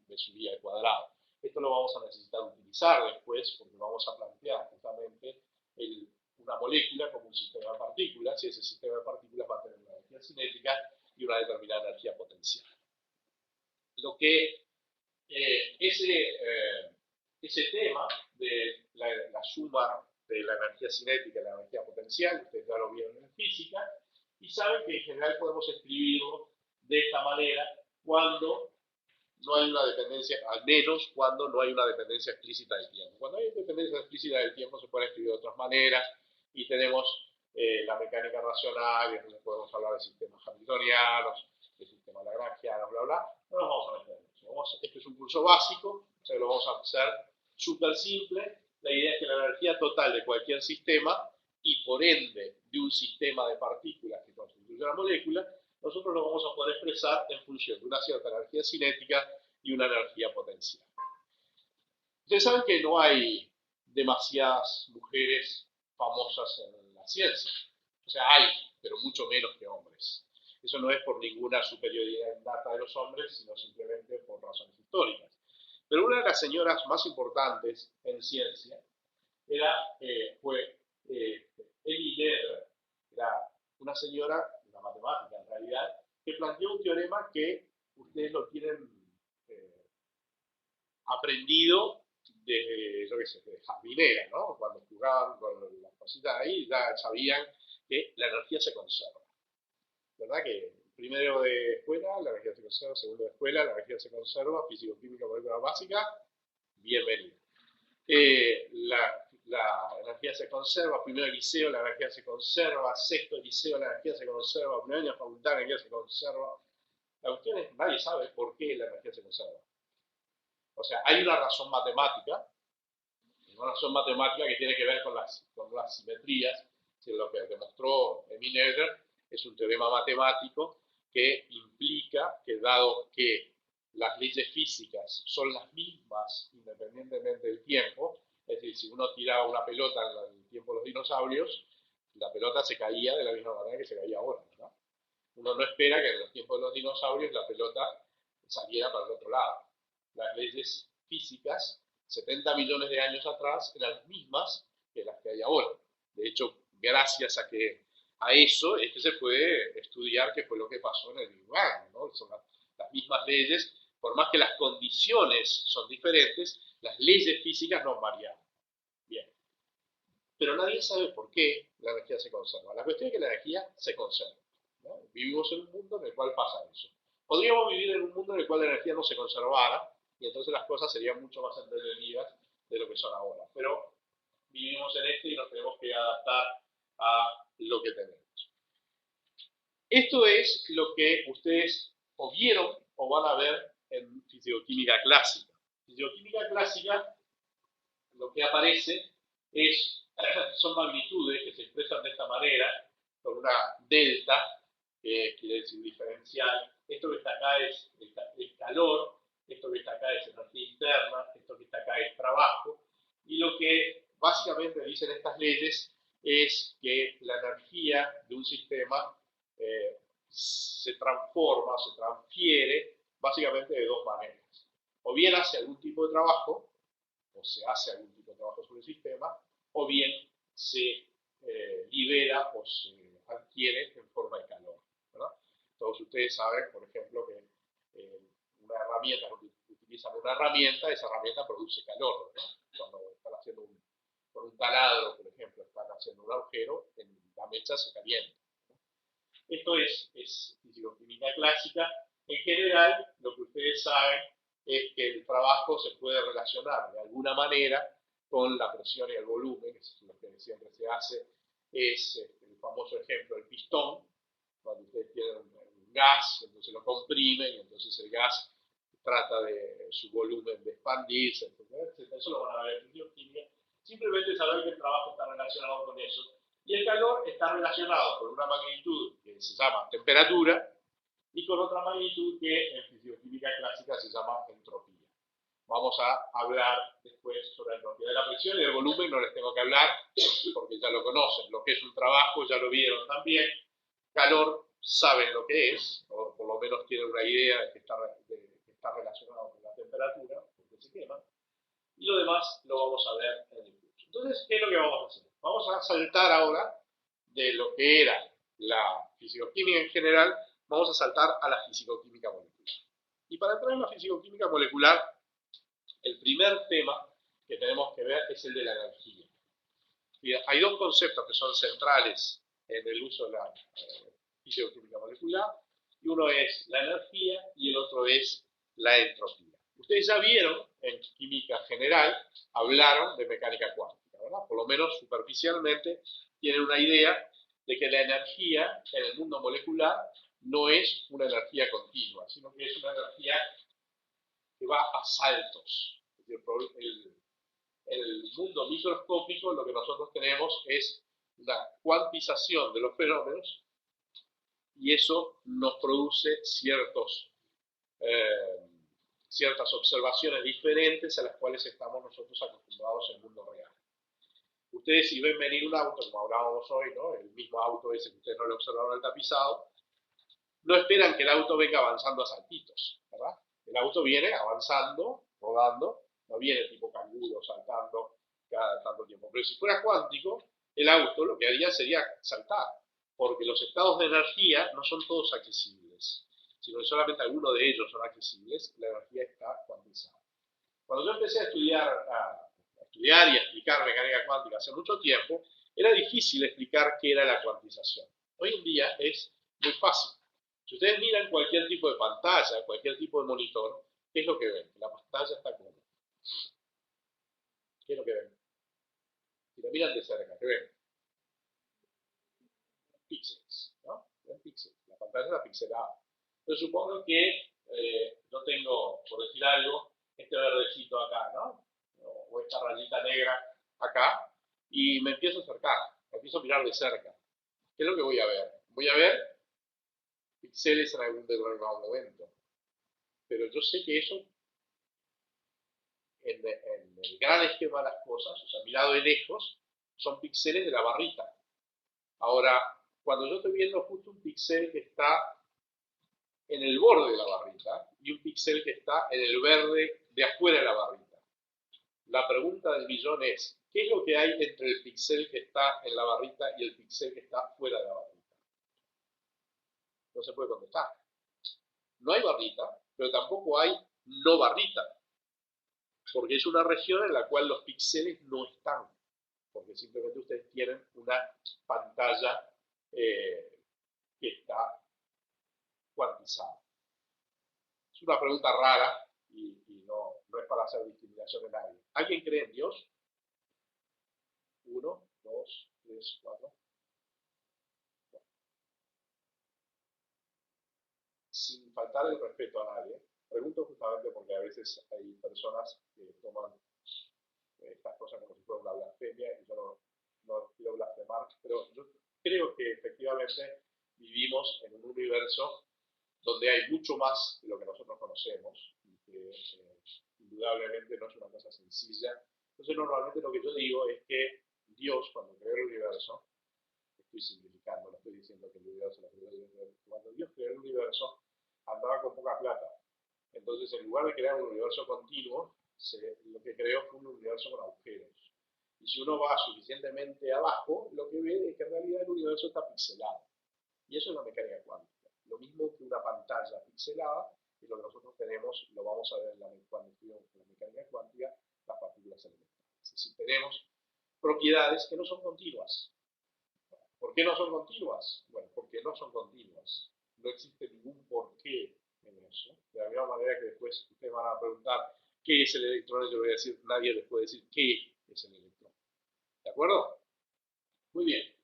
v sub i al cuadrado. Esto lo vamos a necesitar utilizar después porque vamos a plantear justamente una molécula como un sistema de partículas, y ese sistema de partículas va a tener una energía cinética y una determinada energía potencial. Lo que ese tema de la suma de la energía cinética y la energía potencial, ustedes ya lo vieron en física, y saben que en general podemos escribirlo de esta manera cuando no hay una dependencia, al menos cuando no hay una dependencia explícita del tiempo. Cuando hay dependencia explícita del tiempo se puede escribir de otras maneras, y tenemos la mecánica racional, y entonces podemos hablar de sistemas hamiltonianos, de sistemas lagrangianos, bla, bla. No nos vamos a meter en eso. Este es un curso básico, o sea, lo vamos a hacer súper simple. La idea es que la energía total de cualquier sistema, y por ende de un sistema de partículas que constituye la molécula, nosotros lo vamos a poder expresar en función de una cierta energía cinética y una energía potencial. Ustedes saben que no hay demasiadas mujeres famosas en la ciencia. O sea, hay, pero mucho menos que hombres. Eso no es por ninguna superioridad en data de los hombres, sino simplemente por razones históricas. Pero una de las señoras más importantes en ciencia fue Emmy Leder. Era una señora, una matemática en realidad, que planteó un teorema que ustedes lo tienen aprendido desde, yo qué sé, de jardinera, ¿no? Cuando jugaban con las cositas ahí, ya sabían que la energía se conserva. ¿Verdad? Que en primero de escuela, la energía se conserva, segundo de escuela, la energía se conserva, físico-química molecular básica, bienvenido. La energía se conserva, primero de liceo la energía se conserva, sexto de liceo la energía se conserva, primer año de facultad la energía se conserva. La cuestión es, nadie sabe por qué la energía se conserva. O sea, hay una razón matemática que tiene que ver con las simetrías, lo que demostró Emil Noether es un teorema matemático que implica que dado que las leyes físicas son las mismas independientemente del tiempo, es decir, si uno tiraba una pelota en el tiempo de los dinosaurios, la pelota se caía de la misma manera que se caía ahora, ¿verdad? Uno no espera que en los tiempos de los dinosaurios la pelota saliera para el otro lado. Las leyes físicas, 70 millones de años atrás, eran las mismas que las que hay ahora. De hecho, gracias a eso es que se puede estudiar qué fue lo que pasó en el Big Bang, ¿no? Son las mismas leyes, por más que las condiciones son diferentes, las leyes físicas no varian. Bien. Pero nadie sabe por qué la energía se conserva. La cuestión es que la energía se conserva, ¿no? Vivimos en un mundo en el cual pasa eso. Podríamos vivir en un mundo en el cual la energía no se conservara y entonces las cosas serían mucho más entretenidas de lo que son ahora. Pero vivimos en este y nos tenemos que adaptar a lo que tenemos. Esto es lo que ustedes o vieron o van a ver en fisicoquímica clásica. Fisicoquímica clásica, lo que aparece son magnitudes que se expresan de esta manera, con una delta, que quiere decir diferencial. Esto que está acá es calor, esto que está acá es energía interna, esto que está acá es trabajo. Y lo que básicamente dicen estas leyes es que la energía de un sistema se transforma, se transfiere básicamente de dos maneras. O bien hace algún tipo de trabajo, o se hace algún tipo de trabajo sobre el sistema, o bien se libera o se adquiere en forma de calor, ¿verdad? Todos ustedes saben, por ejemplo, que una herramienta, cuando utilizan una herramienta, esa herramienta produce calor, ¿no? Cuando están haciendo con un taladro, por ejemplo, están haciendo un agujero, la mecha se calienta. Esto es fisicoquímica clásica. En general, lo que ustedes saben es que el trabajo se puede relacionar de alguna manera con la presión y el volumen, que es lo que siempre se hace, es el famoso ejemplo del pistón, cuando ustedes tienen un gas, entonces lo comprimen, y entonces el gas trata de su volumen de expandirse, etcétera, etcétera. Eso lo van a ver en fisicoquímica. Simplemente saber que el trabajo está relacionado con eso. Y el calor está relacionado con una magnitud que se llama temperatura y con otra magnitud que en fisicoquímica clásica se llama entropía. Vamos a hablar después sobre la entropía de la presión y del volumen, no les tengo que hablar porque ya lo conocen. Lo que es un trabajo ya lo vieron también. Calor saben lo que es, o por lo menos tienen una idea de que está relacionado con la temperatura, porque se quema. Y lo demás lo vamos a ver en el curso. Entonces, ¿qué es lo que vamos a hacer? Vamos a saltar ahora de lo que era la fisicoquímica en general, vamos a saltar a la fisicoquímica molecular. Y para entrar en la fisicoquímica molecular, el primer tema que tenemos que ver es el de la energía. Y hay dos conceptos que son centrales en el uso de la fisicoquímica molecular, y uno es la energía y el otro es la entropía. Ustedes ya vieron en química general, hablaron de mecánica cuántica, ¿verdad? Por lo menos superficialmente tienen una idea de que la energía en el mundo molecular no es una energía continua, sino que es una energía que va a saltos. El mundo microscópico, lo que nosotros tenemos es una cuantización de los fenómenos y eso nos produce ciertas observaciones diferentes a las cuales estamos nosotros acostumbrados en el mundo real. Ustedes si ven venir un auto, como hablábamos hoy, ¿no? El mismo auto ese que ustedes no le observaron el tapizado, no esperan que el auto venga avanzando a saltitos, ¿verdad? El auto viene avanzando, rodando, no viene tipo canguro saltando cada tanto tiempo. Pero si fuera cuántico, el auto lo que haría sería saltar, porque los estados de energía no son todos accesibles, sino que solamente algunos de ellos son accesibles, la energía está cuantizada. Cuando yo empecé a estudiar y a explicar mecánica cuántica hace mucho tiempo, era difícil explicar qué era la cuantización. Hoy en día es muy fácil. Si ustedes miran cualquier tipo de pantalla, cualquier tipo de monitor, ¿qué es lo que ven? La pantalla está como. ¿Qué es lo que ven? Si la miran de cerca, ¿qué ven? Píxeles, ¿no? Ven píxeles. La pantalla está pixelada. Entonces supongo que yo tengo, por decir algo, este verdecito acá, ¿no? O esta rayita negra acá, y me empiezo a acercar, me empiezo a mirar de cerca. ¿Qué es lo que voy a ver? Voy a ver píxeles en algún determinado momento. Pero yo sé que eso, en el gran esquema de las cosas, o sea, mirado de lejos, son píxeles de la barrita. Ahora, cuando yo estoy viendo justo un píxel que está en el borde de la barrita y un píxel que está en el verde de afuera de la barrita, la pregunta del millón es, ¿qué es lo que hay entre el píxel que está en la barrita y el píxel que está fuera de la barrita? No se puede contestar. No hay barrita, pero tampoco hay no barrita, porque es una región en la cual los píxeles no están, porque simplemente ustedes tienen una pantalla que está cuantizada. Es una pregunta rara y no es para hacer discriminación de nadie. ¿Alguien cree en Dios? 1, 2, 3, 4. Sin faltar el respeto a nadie, pregunto justamente porque a veces hay personas que toman estas cosas como si fuera una blasfemia y yo no quiero blasfemar, pero yo creo que efectivamente vivimos en un universo donde hay mucho más de lo que nosotros conocemos y que indudablemente no es una cosa sencilla. Entonces normalmente lo que yo digo es que Dios, cuando creó el universo, estoy simplificando, no estoy diciendo que el universo lo creó Dios, cuando Dios creó el universo andaba con poca plata. Entonces en lugar de crear un universo continuo, lo que creó fue un universo con agujeros. Y si uno va suficientemente abajo, lo que ve es que en realidad el universo está pixelado. Y eso es la mecánica cuántica. Lo mismo que una pantalla pixelada, y lo que nosotros tenemos, lo vamos a ver cuando estudiamos la mecánica cuántica, las partículas elementales. Es decir, tenemos propiedades que no son continuas. ¿Por qué no son continuas? Bueno, porque no son continuas. No existe ningún porqué en eso. De la misma manera que después ustedes van a preguntar qué es el electrón, yo voy a decir, nadie les puede decir qué es el electrón. ¿De acuerdo? Muy bien.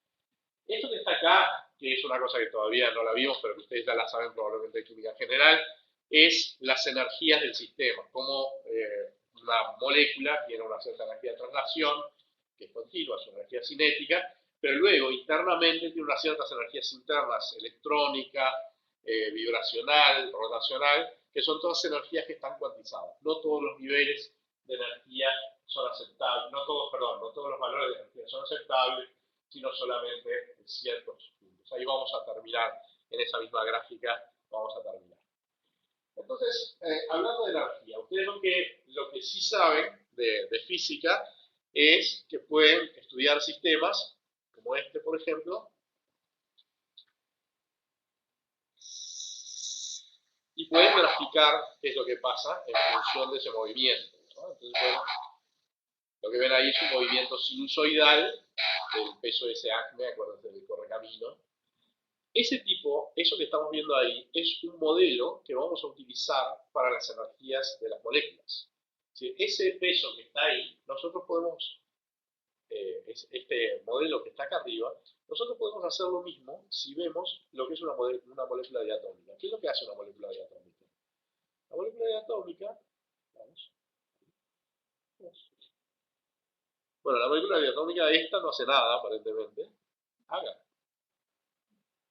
Esto que está acá, que es una cosa que todavía no la vimos, pero que ustedes ya la saben probablemente de química general, es las energías del sistema, como una molécula tiene una cierta energía de traslación, que es continua, es una energía cinética, pero luego internamente tiene unas ciertas energías internas, electrónica, vibracional, rotacional, que son todas energías que están cuantizadas. No todos los niveles de energía son aceptables, no todos los valores de energía son aceptables, sino solamente en ciertos puntos. Ahí vamos a terminar, en esa misma gráfica vamos a terminar. Entonces, hablando de energía, ustedes lo que sí saben de física es que pueden estudiar sistemas, como este por ejemplo, y pueden graficar qué es lo que pasa en función de ese movimiento, ¿no? Entonces, bueno, lo que ven ahí es un movimiento sinusoidal del peso de ese acme, acuérdense del correcamino. Eso que estamos viendo ahí, es un modelo que vamos a utilizar para las energías de las moléculas. ¿Sí? Ese peso que está ahí, nosotros podemos, este modelo que está acá arriba, nosotros podemos hacer lo mismo si vemos lo que es una molécula diatómica. ¿Qué es lo que hace una molécula diatómica? La molécula diatómica, bueno, la molécula diatómica esta no hace nada, aparentemente. Haga.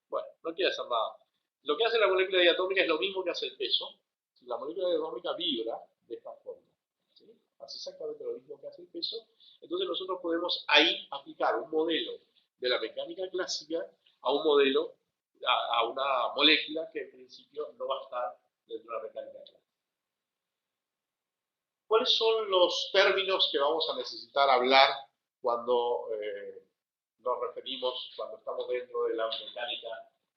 Bueno, no quiere hacer nada. Lo que hace la molécula diatómica es lo mismo que hace el peso. La molécula diatómica vibra de esta forma. ¿Sí? Hace exactamente lo mismo que hace el peso. Entonces nosotros podemos ahí aplicar un modelo de la mecánica clásica a un modelo, a una molécula que en principio no va a estar dentro de la mecánica clásica. ¿Cuáles son los términos que vamos a necesitar hablar cuando nos referimos, cuando estamos dentro de la mecánica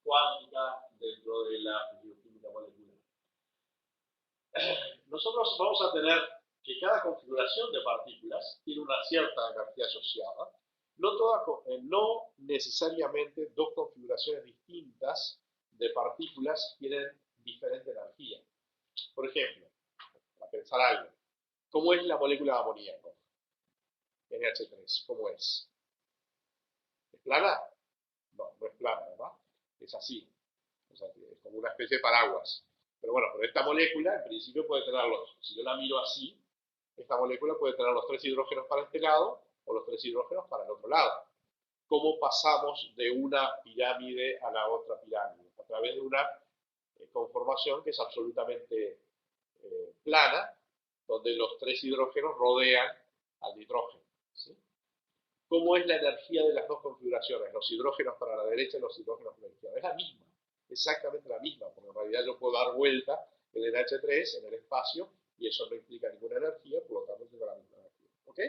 cuántica, dentro de la fisicoquímica molecular? Nosotros vamos a tener que cada configuración de partículas tiene una cierta energía asociada, no necesariamente dos configuraciones distintas de partículas tienen diferente energía. Por ejemplo, para pensar algo, ¿cómo es la molécula de amoníaco? NH3, ¿cómo es? ¿Es plana? No, no es plana, ¿verdad? Es así. O sea, es como una especie de paraguas. Pero bueno, pero esta molécula en principio puede tener si yo la miro así, esta molécula puede tener los 3 hidrógenos para este lado o los 3 hidrógenos para el otro lado. ¿Cómo pasamos de una pirámide a la otra pirámide? A través de una conformación que es absolutamente plana, donde los 3 hidrógenos rodean al nitrógeno. ¿Sí? ¿Cómo es la energía de las dos configuraciones? Los hidrógenos para la derecha y los hidrógenos para la izquierda. Es la misma, exactamente la misma, porque en realidad yo puedo dar vuelta el NH3 en el espacio y eso no implica ninguna energía, por lo tanto tengo la misma energía. ¿Ok?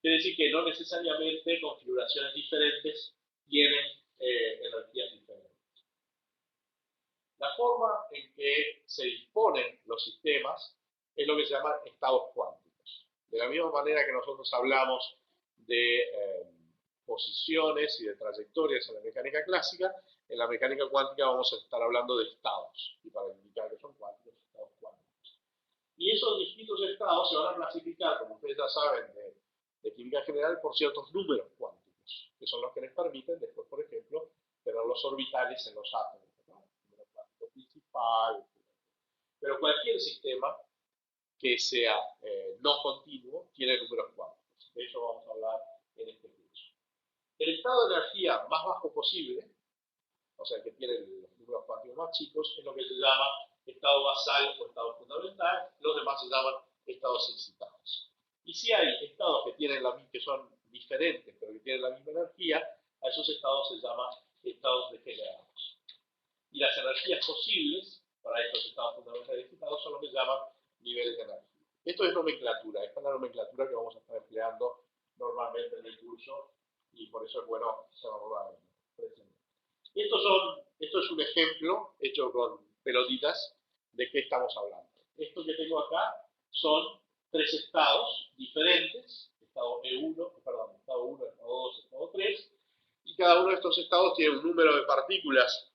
Quiere decir que no necesariamente configuraciones diferentes tienen energías diferentes. La forma en que se disponen los sistemas es lo que se llama estados cuánticos. De la misma manera que nosotros hablamos de posiciones y de trayectorias en la mecánica clásica, en la mecánica cuántica vamos a estar hablando de estados, y para indicar que son cuánticos, estados cuánticos. Y esos distintos estados se van a clasificar, como ustedes ya saben, de química general, por ciertos números cuánticos, que son los que les permiten después, por ejemplo, tener los orbitales en los átomos, ¿no? El número cuántico principal. Pero cualquier sistema que sea no continuo tiene números cuánticos. De eso vamos a hablar en este curso. El estado de energía más bajo posible, o sea, que tiene los números cuánticos más chicos, es lo que se llama estado basal o estado fundamental. Los demás se llaman estados excitados. Y si hay estados que son diferentes, pero que tienen la misma energía, a esos estados se llaman estados degenerados. Y las energías posibles para estos estados fundamentales excitados son los que se llaman niveles de energía. Esto es nomenclatura, esta es la nomenclatura que vamos a estar empleando normalmente en el curso y por eso es bueno saberlo presente. Esto es un ejemplo hecho con pelotitas de qué estamos hablando. Esto que tengo acá son 3 estados diferentes, estado E1, perdón, estado 1, estado 2, estado 3, y cada uno de estos estados tiene un número de partículas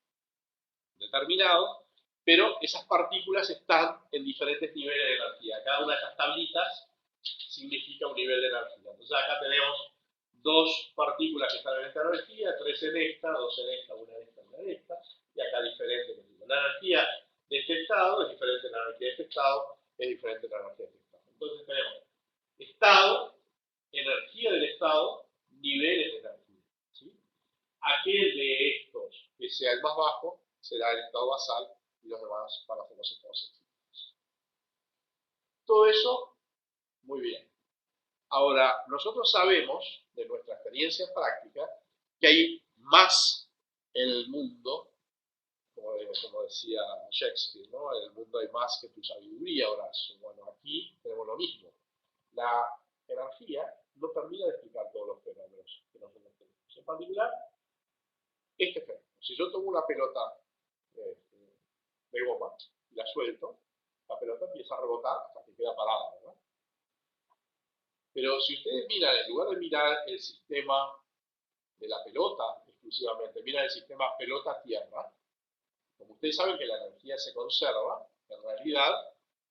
determinado, pero esas partículas están en diferentes niveles de energía. Cada una de esas tablitas significa un nivel de energía. Entonces acá tenemos 2 partículas que están en esta energía, 3 en esta, 2 en esta, 1 en esta, 1 en esta, y acá diferente. La energía de este estado es diferente de la energía de este estado, es diferente de la energía de este estado. Entonces tenemos estado, energía del estado, niveles de energía. ¿Sí? Aquel de estos que sea el más bajo será el estado basal y los demás van a ser los estados excitados. Todo eso, muy bien. Ahora, nosotros sabemos de nuestra experiencia práctica que hay más en el mundo, como decía Shakespeare, ¿no? En el mundo hay más que tu sabiduría, Horacio. Bueno, aquí tenemos lo mismo. La energía no termina de explicar todos los fenómenos que nosotros tenemos. En particular, este fenómeno. Si yo tomo una pelota de goma y la suelto, la pelota empieza a rebotar hasta que queda parada, ¿verdad? Pero si ustedes miran, en lugar de mirar el sistema de la pelota exclusivamente, miran el sistema pelota-tierra, como ustedes saben que la energía se conserva, en realidad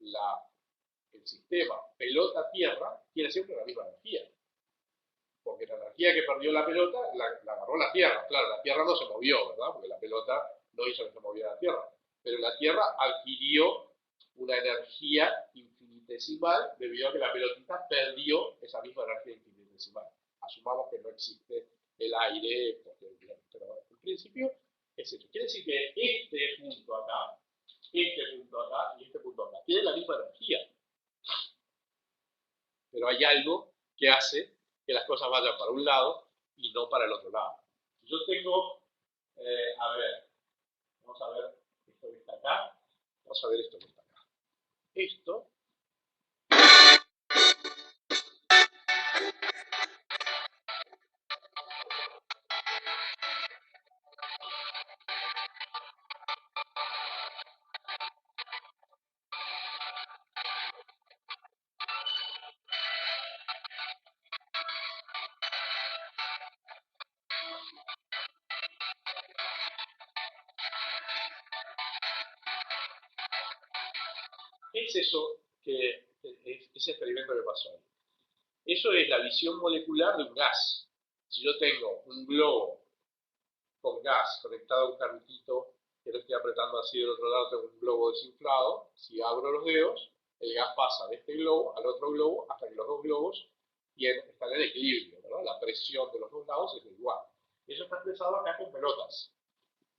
el sistema pelota-tierra tiene siempre la misma energía. Porque la energía que perdió la pelota la agarró la Tierra. Claro, la Tierra no se movió, ¿verdad? Porque la pelota no hizo que se moviera la Tierra. Pero la Tierra adquirió una energía infinitesimal debido a que la pelotita perdió esa misma energía infinitesimal. Asumamos que no existe el aire, pero en principio es eso. Quiere decir que este punto acá y este punto acá tienen la misma energía. Pero hay algo que hace que las cosas vayan para un lado y no para el otro lado. Yo tengo, a ver, vamos a ver esto que está acá, vamos a ver esto que está acá. Esto ¿qué es eso ese experimento que pasó ahí? Eso es la visión molecular de un gas. Si yo tengo un globo con gas conectado a un carrito que lo estoy apretando así del otro lado, tengo un globo desinflado, si abro los dedos, el gas pasa de este globo al otro globo hasta que los dos globos están en equilibrio, ¿verdad? La presión de los dos lados es igual. Eso está expresado acá con pelotas.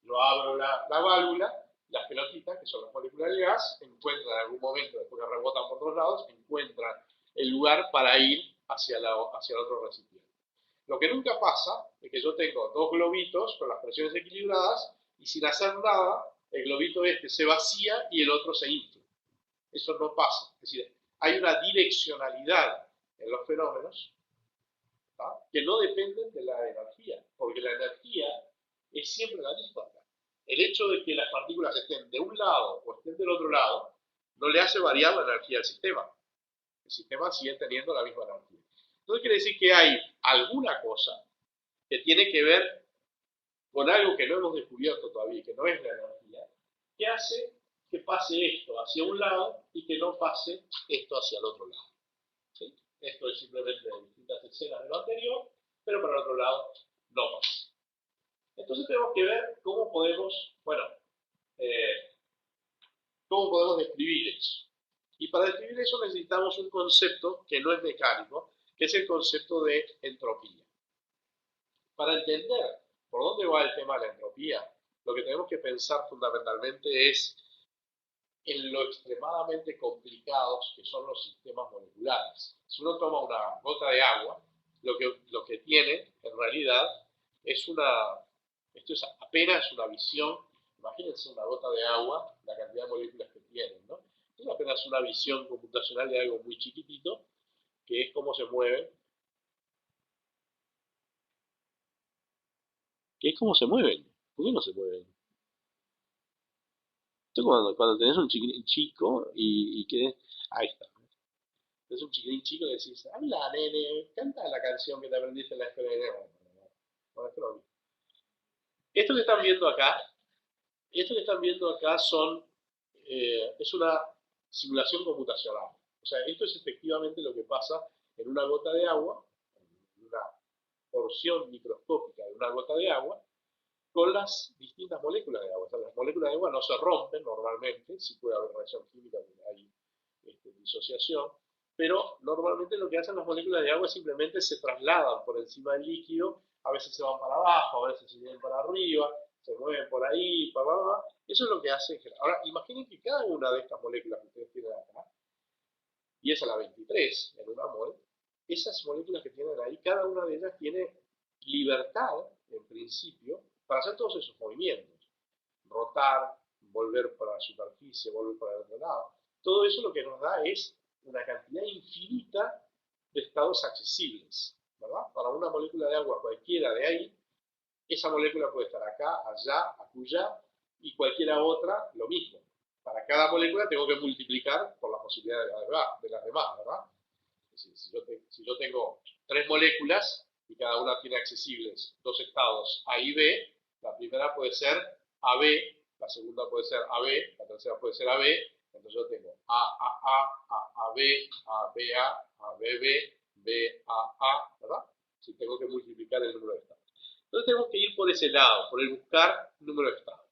Yo abro la válvula, las pelotitas, que son las moléculas del gas, encuentran en algún momento, después que rebotan por todos lados, encuentran el lugar para ir hacia el otro recipiente. Lo que nunca pasa es que yo tengo dos globitos con las presiones equilibradas y sin hacer nada, el globito este se vacía y el otro se infla. Eso no pasa. Es decir, hay una direccionalidad en los fenómenos, ¿tá?, que no dependen de la energía, porque la energía es siempre la misma. El hecho de que las partículas estén de un lado o estén del otro lado no le hace variar la energía al sistema. El sistema sigue teniendo la misma energía. Entonces quiere decir que hay alguna cosa que tiene que ver con algo que no hemos descubierto todavía, que no es la energía, que hace que pase esto hacia un lado y que no pase esto hacia el otro lado. ¿Sí? Esto es simplemente de distintas escenas de lo anterior, pero para el otro lado no pasa. Entonces tenemos que ver cómo podemos, cómo podemos describir eso. Y para describir eso necesitamos un concepto que no es mecánico, que es el concepto de entropía. Para entender por dónde va el tema de la entropía, lo que tenemos que pensar fundamentalmente es en lo extremadamente complicados que son los sistemas moleculares. Si uno toma una gota de agua, lo que tiene en realidad es esto es apenas una visión. Imagínense una gota de agua, la cantidad de moléculas que tienen, ¿no? Es apenas una visión computacional de algo muy chiquitito, que es cómo se mueven. ¿Qué es cómo se mueven? ¿Por qué no se mueven? Esto cuando tenés un chiquitín chico y que... Ahí está. Es un chiquitín chico y decís, habla, nene, canta la canción que te aprendiste en la escuela de nene. Bueno, esto lo vi. Esto que están viendo acá es una simulación computacional. O sea, esto es efectivamente lo que pasa en una gota de agua, en una porción microscópica de una gota de agua, con las distintas moléculas de agua. O sea, las moléculas de agua no se rompen normalmente, sí puede haber reacción química, hay disociación, pero normalmente lo que hacen las moléculas de agua es simplemente se trasladan por encima del líquido, a veces se van para abajo, a veces se vienen para arriba, se mueven por ahí, para abajo. Eso es lo que hace. Ahora, imaginen que cada una de estas moléculas que ustedes tienen acá, y esa es la 23 en una mol, esas moléculas que tienen ahí, cada una de ellas tiene libertad, en principio, para hacer todos esos movimientos. Rotar, volver para la superficie, volver para el otro lado. Todo eso lo que nos da es una cantidad infinita de estados accesibles, ¿verdad? Para una molécula de agua cualquiera de ahí, esa molécula puede estar acá, allá, acullá, y cualquiera otra, lo mismo. Para cada molécula tengo que multiplicar por la posibilidad de las demás, ¿verdad? Es decir, si yo tengo 3 moléculas y cada una tiene accesibles 2 estados A y B, la primera puede ser AB, la segunda puede ser AB, la tercera puede ser AB, entonces yo tengo AAA, AAB, ABB, BAA, ¿verdad? Si tengo que multiplicar el número de estados. Entonces tenemos que ir por ese lado, por el buscar número de estados.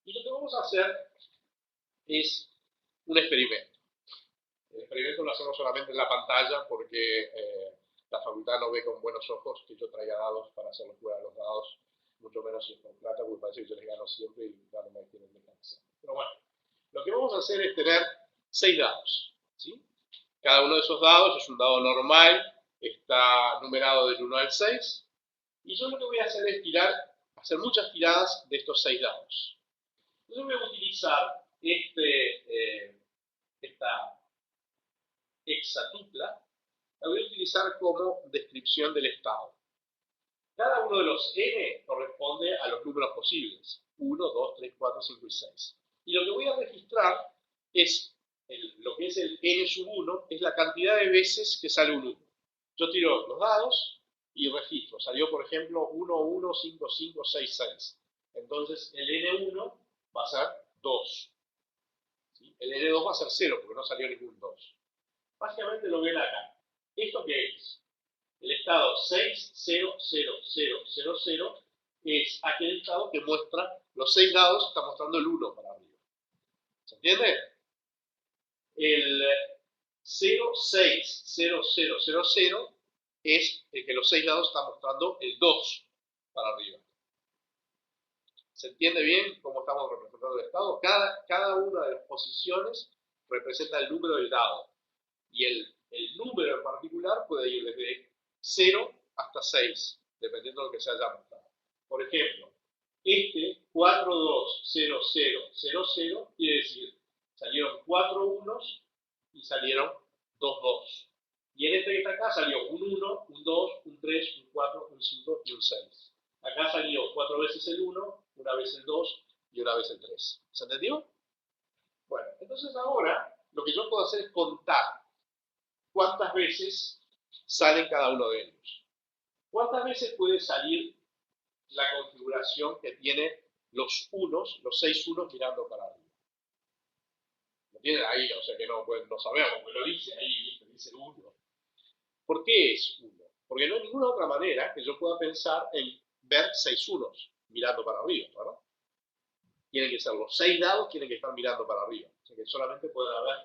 Y lo que vamos a hacer es un experimento. El experimento lo hacemos solamente en la pantalla porque la facultad no ve con buenos ojos que yo traiga dados para hacerlos jugar a los dados, mucho menos si es con plata, porque parece que yo les gano siempre y no me tienen de cansar. Pero bueno, lo que vamos a hacer es tener 6 dados, ¿sí? Cada uno de esos dados es un dado normal, está numerado del 1 al 6, y yo lo que voy a hacer es hacer muchas tiradas de estos 6 dados. Entonces voy a utilizar esta hexatupla, la voy a utilizar como descripción del estado. Cada uno de los n corresponde a los números posibles, 1, 2, 3, 4, 5 y 6. Y lo que voy a registrar es, lo que es el n sub 1, es la cantidad de veces que sale un 1. Yo tiro los dados y registro. Salió, por ejemplo, 1, 1, 5, 5, 6, 6. Entonces, el n1 va a ser 2. ¿sí? El N2 va a ser 0 porque no salió ningún 2. Básicamente lo ven acá. ¿Esto qué es? El estado 6000000 es aquel estado que muestra los 6 dados, está mostrando el 1 para arriba. ¿Se entiende? El 060000 es el que los 6 dados están mostrando el 2 para arriba. ¿Se entiende bien cómo estamos representando el estado? Cada una de las posiciones representa el número del dado. Y el número en particular puede ir desde 0 hasta 6, dependiendo de lo que se haya mostrado. Por ejemplo, este 420000 quiere decir, salieron 4 unos y salieron 2 2. Y en este que está acá salió un 1, un 2, un 3, un 4, un 5 y un 6. Acá salió 4 veces el 1, una vez el 2 y una vez el 3. ¿Se entendió? Bueno, entonces ahora lo que yo puedo hacer es contar cuántas veces salen cada uno de ellos. ¿Cuántas veces puede salir la configuración que tiene los unos, los 6 unos mirando para arriba? Lo tienen ahí, o sea que no sabemos, porque lo dice ahí, dice 1. ¿Por qué es 1? Porque no hay ninguna otra manera que yo pueda pensar en ver 6 unos mirando para arriba, ¿verdad? Tienen que ser los 6 dados, tienen que estar mirando para arriba. O sea que solamente puede haber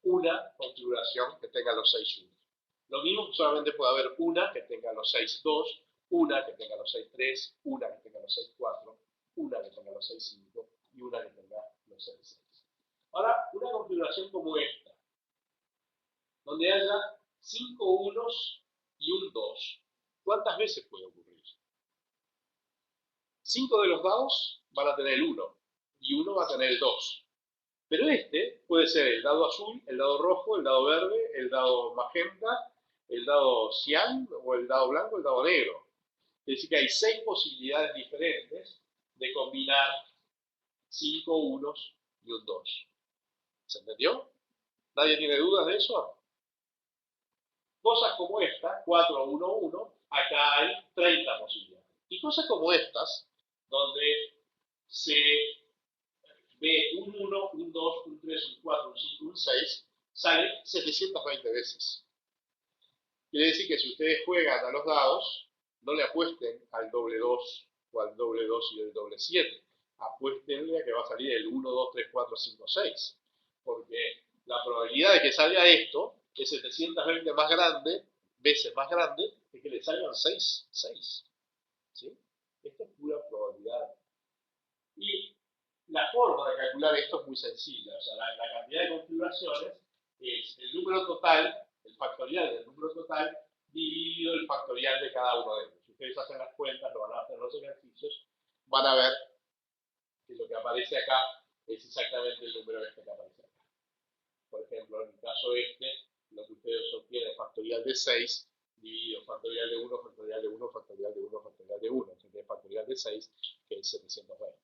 una configuración que tenga los 6 unos. Lo mismo que solamente puede haber una que tenga los 6 2, una que tenga los 6 3, una que tenga los 6 4, una que tenga los 6 5 y una que tenga los 6 6. Ahora, una configuración como esta, donde haya 5 unos y un 2, ¿cuántas veces puede ocurrir? 5 de los dados van a tener el 1 y uno va a tener el 2. Pero este puede ser el dado azul, el dado rojo, el dado verde, el dado magenta, el dado cian o el dado blanco, el dado negro. Es decir, que hay 6 posibilidades diferentes de combinar 5 unos y un 2. ¿Se entendió? ¿Nadie tiene dudas de eso? Cosas como esta, 4, 1, 1, acá hay 30 posibilidades. Y cosas como estas, donde se ve un 1, un 2, un 3, un 4, un 5, un 6, sale 720 veces. Quiere decir que si ustedes juegan a los dados, no le apuesten al doble 2 o al doble 2 y el doble 7. Apuéstenle a que va a salir el 1, 2, 3, 4, 5, 6. Porque la probabilidad de que salga esto es 720 veces más grande de que le salgan 6. ¿Sí? Esto es pura probabilidad. Y la forma de calcular esto es muy sencilla. O sea, la cantidad de configuraciones es el número total, el factorial del número total, dividido el factorial de cada uno de ellos. Si ustedes hacen las cuentas, lo van a hacer en los ejercicios, van a ver que lo que aparece acá es exactamente el número este que aparece acá. Por ejemplo, en el caso este, lo que ustedes obtienen es factorial de 6 dividido factorial de 1, factorial de 1, factorial de 1, factorial de 1. Entonces, factorial de 6, que es 720.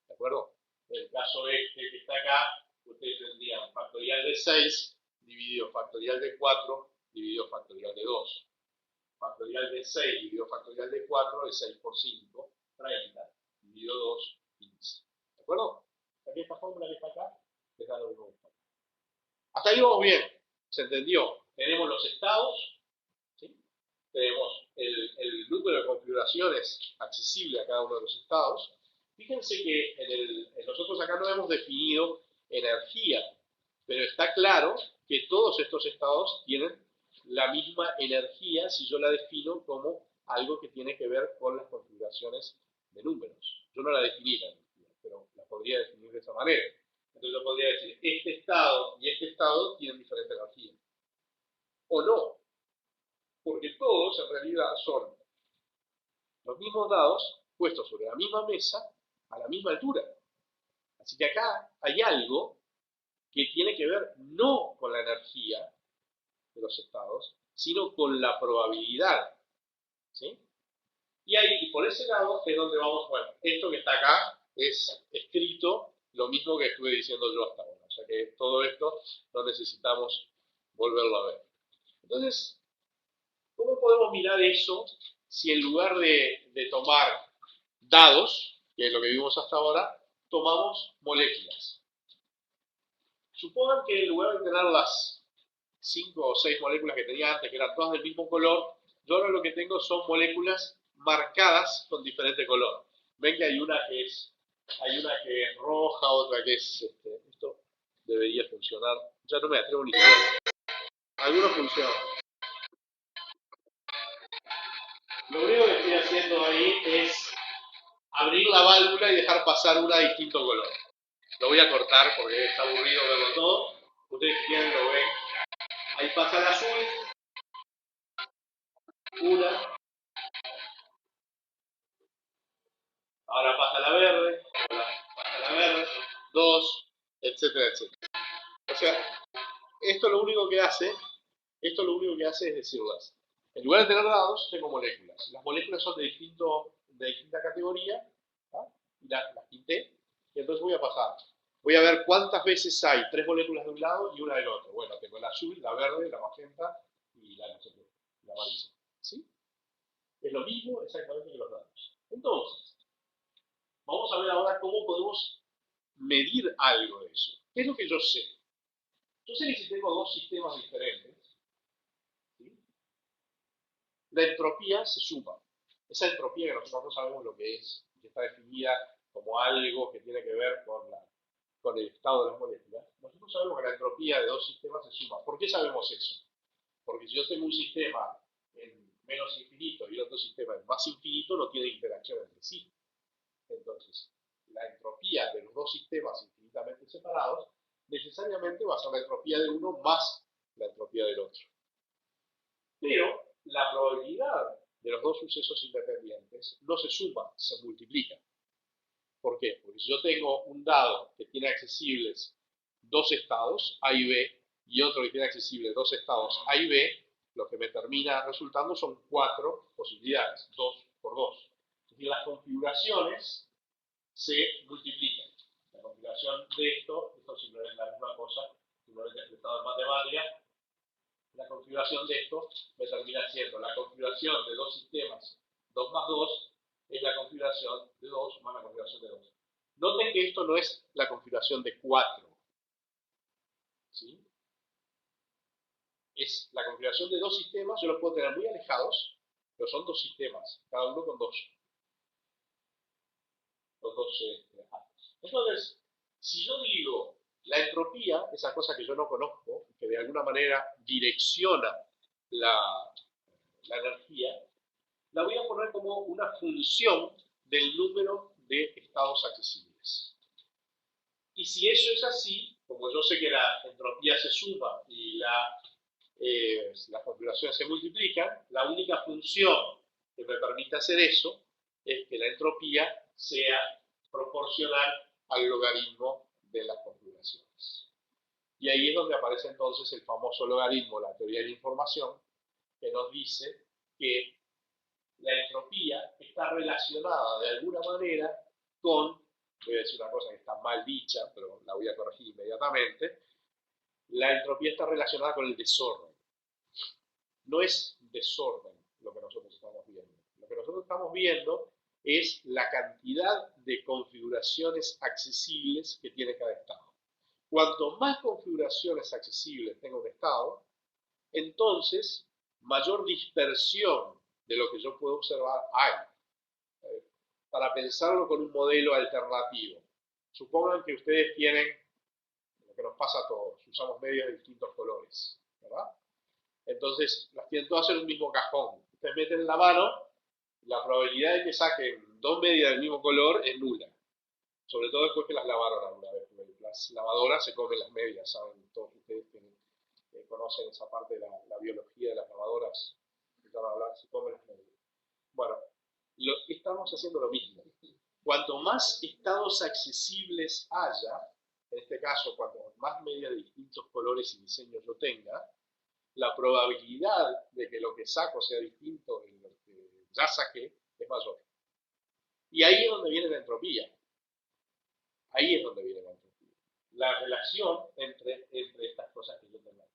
¿De acuerdo? En el caso este que está acá, ustedes tendrían factorial de 6 dividido factorial de 4 dividido factorial de 2. Factorial de 6 dividido factorial de 4 es 6 por 5, 30, dividido 2, 15. ¿De acuerdo? Aquí esta fórmula que está acá, les da lo mismo que está acá. Hasta ahí vamos bien. ¿Se entendió? Tenemos los estados, ¿sí? Tenemos el número de configuraciones accesible a cada uno de los estados. Fíjense que nosotros acá no hemos definido energía, pero está claro que todos estos estados tienen la misma energía si yo la defino como algo que tiene que ver con las configuraciones de números. Yo no la definí la energía, pero la podría definir de esa manera. Entonces yo podría decir, este estado y este estado tienen diferente energía. O no, porque todos en realidad son los mismos dados puestos sobre la misma mesa a la misma altura. Así que acá hay algo que tiene que ver no con la energía de los estados, sino con la probabilidad. ¿Sí? Y por ese lado es donde vamos, bueno, esto que está acá es escrito lo mismo que estuve diciendo yo hasta ahora. O sea que todo esto no necesitamos volverlo a ver. Entonces, ¿cómo podemos mirar eso si en lugar de tomar dados, que es lo que vimos hasta ahora, tomamos moléculas? Supongan que en lugar de tener las 5 o 6 moléculas que tenía antes, que eran todas del mismo color, yo ahora lo que tengo son moléculas marcadas con diferente color. Ven que hay una que es roja, otra que es, esto debería funcionar. Ya no me atrevo ni siquiera. Algunos funcionan. Lo único que estoy haciendo ahí es abrir la válvula y dejar pasar una de distinto color. Lo voy a cortar porque es aburrido verlo todo. Ustedes si quieren lo ven. Ahí pasa el azul. Una. Ahora pasa la verde. Ahora pasa la verde. Dos. Etcétera, etcétera. O sea, esto lo único que hace es decirlas. En lugar de tener dados, tengo moléculas. Las moléculas son de distinta categoría, ¿tá? Y las pinté, y entonces voy a pasar. Voy a ver cuántas veces hay 3 moléculas de un lado y una del otro. Bueno, tengo la azul, la verde, la magenta y la amarilla. ¿Sí? Es lo mismo exactamente que los dados. Entonces, vamos a ver ahora cómo podemos medir algo de eso. ¿Qué es lo que yo sé? Yo sé que si tengo dos sistemas diferentes, ¿sí? La entropía se suma. Esa entropía que nosotros no sabemos lo que es, que está definida como algo que tiene que ver con el estado de las moléculas, nosotros sabemos que la entropía de dos sistemas se suma. ¿Por qué sabemos eso? Porque si yo tengo un sistema en menos infinito y otro sistema en más infinito, no tiene interacción entre sí. Entonces, la entropía de los dos sistemas infinitamente separados necesariamente va a ser la entropía de uno más la entropía del otro. Pero la probabilidad de los dos sucesos independientes no se suma, se multiplica. ¿Por qué? Porque si yo tengo un dado que tiene accesibles dos estados, A y B, y otro que tiene accesibles dos estados, A y B, lo que me termina resultando son 4 posibilidades, 2 por 2. Es decir, las configuraciones se multiplican. La configuración de esto simplemente es la misma cosa, simplemente expresado en matemáticas. La configuración de esto me termina siendo la configuración de dos sistemas 2 más 2 es la configuración de 2 más la configuración de 2. Noten que esto no es la configuración de 4. ¿Sí? Es la configuración de dos sistemas, yo los puedo tener muy alejados, pero son dos sistemas, cada uno con dos átomos. Entonces, si yo digo la entropía, esa cosa que yo no conozco, que de alguna manera direcciona la energía, la voy a poner como una función del número de estados accesibles. Y si eso es así, como yo sé que la entropía se suma y las configuraciones se multiplican, la única función que me permite hacer eso es que la entropía sea proporcional al logaritmo de las configuraciones. Y ahí es donde aparece entonces el famoso logaritmo, la teoría de la información, que nos dice que la entropía está relacionada de alguna manera con, voy a decir una cosa que está mal dicha, pero la voy a corregir inmediatamente, la entropía está relacionada con el desorden. No es desorden lo que nosotros estamos viendo. Lo que nosotros estamos viendo es la cantidad de configuraciones accesibles que tiene cada estado. Cuanto más configuraciones accesibles tenga un estado, entonces mayor dispersión de lo que yo puedo observar hay. Para pensarlo con un modelo alternativo. Supongan que ustedes tienen, lo que nos pasa a todos, usamos medias de distintos colores, ¿verdad? Entonces, las tienen todas en un mismo cajón. Ustedes meten la mano, la probabilidad de que saquen dos medias del mismo color es nula. Sobre todo después que las lavaron alguna vez. Las lavadoras se comen las medias, ¿saben? Todos ustedes que conocen esa parte de la biología de las lavadoras, se comen las medias. Bueno, estamos haciendo lo mismo. Cuanto más estados accesibles haya, en este caso, cuanto más medias de distintos colores y diseños yo tenga, la probabilidad de que lo que saco sea distinto de lo que ya saqué es mayor. Y ahí es donde viene la entropía. Ahí es donde viene la entropía. La relación entre estas cosas que yo tengo acá.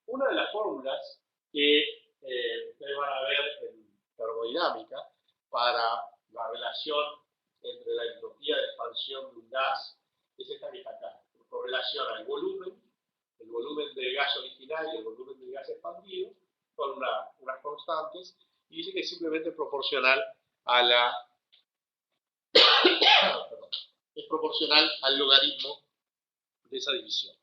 Una de las fórmulas que ustedes van a ver en termodinámica para la relación entre la entropía de expansión de un gas es esta que está acá. Por relaciona el volumen del gas original y el volumen del gas expandido con unas constantes, y dice que es simplemente proporcional a perdón, es proporcional al logaritmo de esa división.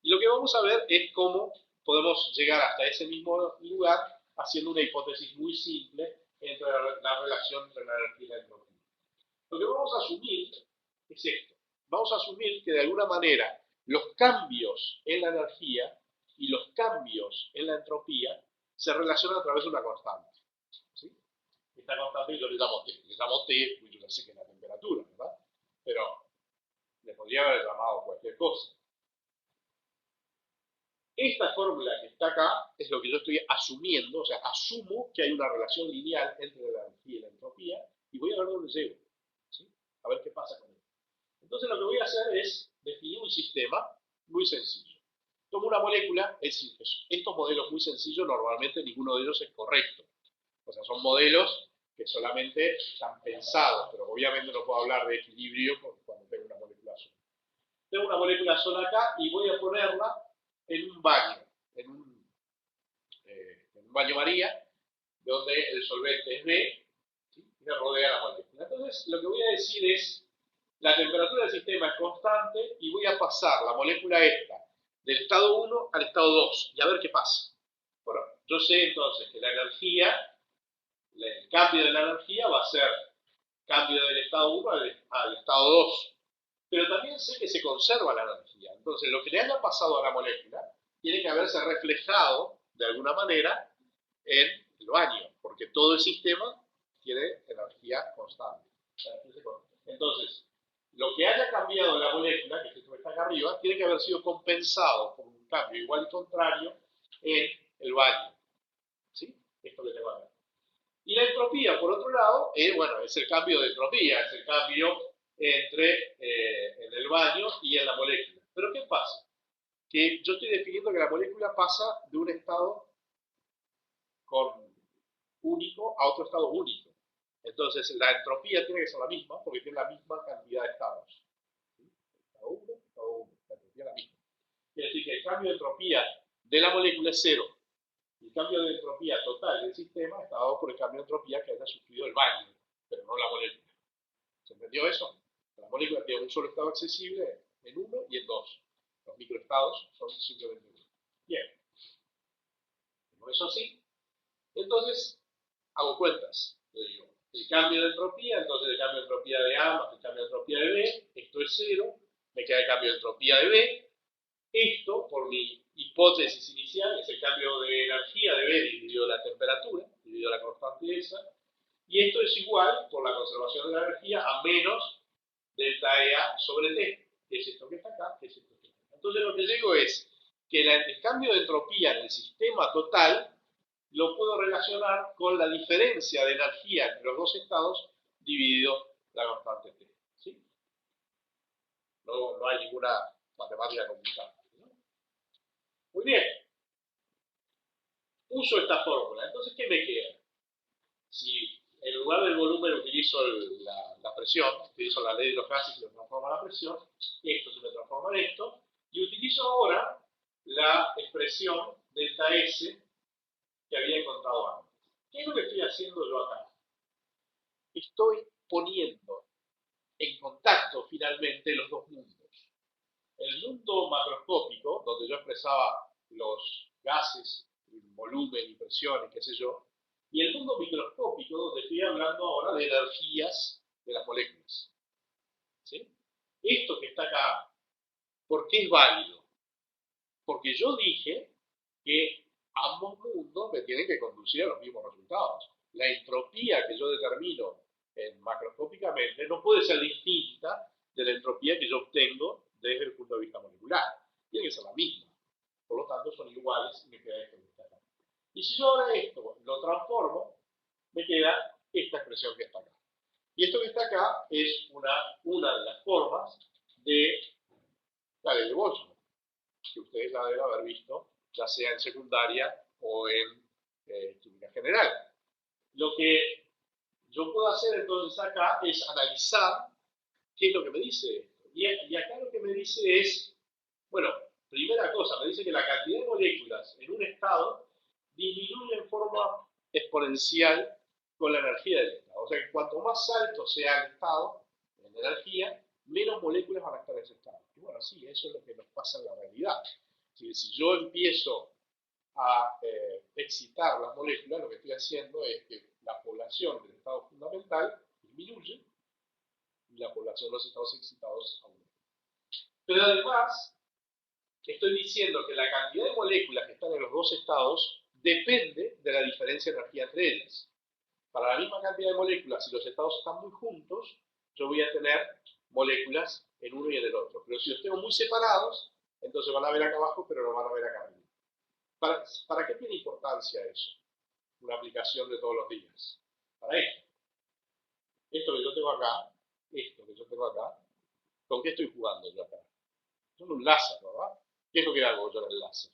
Y lo que vamos a ver es cómo podemos llegar hasta ese mismo lugar haciendo una hipótesis muy simple entre la relación entre la energía y la entropía. Lo que vamos a asumir es esto. Vamos a asumir que de alguna manera los cambios en la energía y los cambios en la entropía se relacionan a través de una constante. ¿Sí? Esta constante yo le llamo T. Le llamo T, porque yo ya sé que es la temperatura, ¿verdad? Pero le podría haber llamado cualquier cosa. Esta fórmula que está acá es lo que yo estoy asumiendo, o sea, asumo que hay una relación lineal entre la energía y la entropía, y voy a ver dónde llego, ¿sí? A ver qué pasa con esto. Entonces lo que voy a hacer es definir un sistema muy sencillo. Tomo una molécula, es decir, estos modelos muy sencillos, normalmente ninguno de ellos es correcto. O sea, son modelos que solamente están pensados, pero obviamente no puedo hablar de equilibrio cuando tengo una molécula sola. Tengo una molécula sola acá y voy a ponerla en un baño, en un baño María, donde el solvente es B, ¿sí? Y me rodea la molécula. Entonces, lo que voy a decir es, la temperatura del sistema es constante y voy a pasar la molécula esta del estado 1 al estado 2 y a ver qué pasa. Bueno, yo sé entonces que la energía, el cambio de la energía va a ser cambio del estado 1 al estado 2. Pero también sé que se conserva la energía. Entonces, lo que le haya pasado a la molécula tiene que haberse reflejado de alguna manera en el baño, porque todo el sistema tiene energía constante. Entonces, lo que haya cambiado en la molécula, que es esto que está acá arriba, tiene que haber sido compensado por un cambio igual y contrario en el baño. ¿Sí? Esto que tengo acá. Y la entropía, por otro lado, bueno, es el cambio de entropía, es el cambio entre en el baño y en la molécula. Pero ¿qué pasa? Que yo estoy definiendo que la molécula pasa de un estado único a otro estado único. Entonces la entropía tiene que ser la misma porque tiene la misma cantidad de estados. ¿Sí? Estado 1, estado 1, la entropía es la misma. Quiere decir que el cambio de entropía de la molécula es cero. Y el cambio de entropía total del sistema está dado por el cambio de entropía que haya sufrido el baño, pero no la molécula. ¿Se entendió eso? La molécula tiene un solo estado accesible en 1 y en 2. Los microestados son simplemente 1. Bien. Como eso así, entonces hago cuentas. Le digo, el cambio de entropía, entonces el cambio de entropía de A más el cambio de entropía de B, esto es 0, me queda el cambio de entropía de B. Esto, por mi hipótesis inicial, es el cambio de energía de B dividido la temperatura, dividido la constante esa, y esto es igual, por la conservación de la energía, a menos delta EA sobre T, que es esto que está acá, que es esto que está acá. Entonces lo que digo es que el cambio de entropía en el sistema total lo puedo relacionar con la diferencia de energía entre los dos estados dividido la constante T. ¿Sí? No hay ninguna matemática complicada. Muy bien. Uso esta fórmula. Entonces, ¿qué me queda? Si en lugar del volumen utilizo la presión, utilizo la ley de los gases y lo transformo a la presión, esto se me transforma en esto, y utilizo ahora la expresión delta S que había encontrado antes. ¿Qué es lo que estoy haciendo yo acá? Estoy poniendo en contacto finalmente los dos mundos. El mundo macroscópico, donde yo expresaba los gases, el volumen y presión y qué sé yo, y el mundo microscópico, donde estoy hablando ahora de energías de las moléculas. ¿Sí? Esto que está acá, ¿por qué es válido? Porque yo dije que ambos mundos me tienen que conducir a los mismos resultados. La entropía que yo determino macroscópicamente no puede ser distinta de la entropía que yo obtengo desde el punto de vista molecular. Tiene que ser la misma. Por lo tanto, son iguales y me queda esto que está acá. Y si yo ahora esto lo transformo, me queda esta expresión que está acá. Y esto que está acá es una de las formas de la ley de Boltzmann, que ustedes la deben haber visto, ya sea en secundaria o en química general. Lo que yo puedo hacer entonces acá es analizar qué es lo que me dice esto. Y acá lo que me dice es Bueno, primera cosa, me dice que la cantidad de moléculas en un estado disminuye en forma exponencial con la energía del estado. O sea que cuanto más alto sea el estado en energía, menos moléculas van a estar en ese estado. Y bueno, sí, eso es lo que nos pasa en la realidad. Si yo empiezo a excitar las moléculas, lo que estoy haciendo es que la población del estado fundamental disminuye y la población de los estados excitados aumenta. Pero además, estoy diciendo que la cantidad de moléculas que están en los dos estados depende de la diferencia de energía entre ellas. Para la misma cantidad de moléculas, si los estados están muy juntos, yo voy a tener moléculas en uno y en el otro. Pero si los tengo muy separados, entonces van a ver acá abajo, pero no van a ver acá arriba. ¿Para qué tiene importancia eso? Una aplicación de todos los días. Para esto. Esto que yo tengo acá, esto que yo tengo acá, ¿con qué estoy jugando yo acá? Son un láser, ¿verdad? ¿Qué es lo que hago yo en el láser?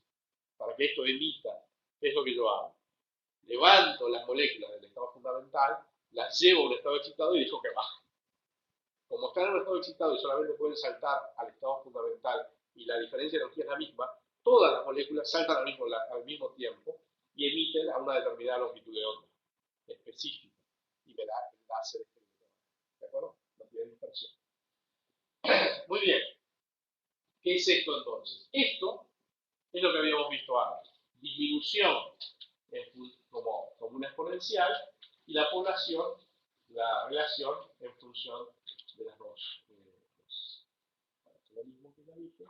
Para que esto emita, ¿qué es lo que yo hago? Levanto las moléculas del estado fundamental, las llevo a un estado excitado y dejo que bajen. Como están en un estado excitado y solamente pueden saltar al estado fundamental y la diferencia de energía es la misma, todas las moléculas saltan al mismo tiempo y emiten a una determinada longitud de onda específica y me da el láser experimental. ¿De acuerdo? No tiene dispersión. Muy bien. ¿Qué es esto entonces? Esto es lo que habíamos visto antes. Disminución como una exponencial y la población, la relación en función de las dos. Lo mismo que ya dije.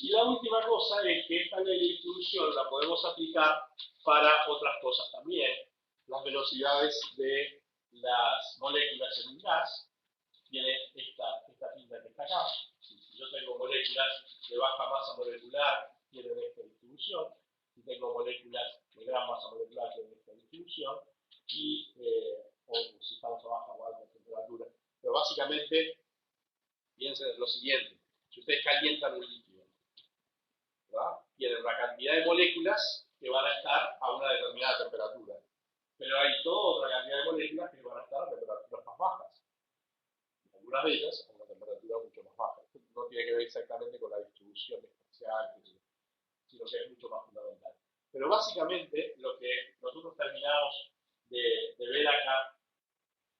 Y la última cosa es que esta ley de distribución la podemos aplicar para otras cosas también. Las velocidades de las moléculas en un gas. Tiene esta pinta que está acá. Si yo tengo moléculas de baja masa molecular, tienen esta distribución. Si tengo moléculas de gran masa molecular, tienen esta distribución. O si estamos a baja o alta temperatura. Pero básicamente, piensen en lo siguiente. Si ustedes calientan un líquido, ¿verdad? Tienen una cantidad de moléculas que van a estar a una determinada temperatura. Pero hay toda otra cantidad de moléculas que van a estar a temperaturas más bajas. Algunas de ellas a una temperatura mucho más baja. Esto no tiene que ver exactamente con la distribución espacial, sino que es mucho más fundamental. Pero básicamente lo que nosotros terminamos de ver acá,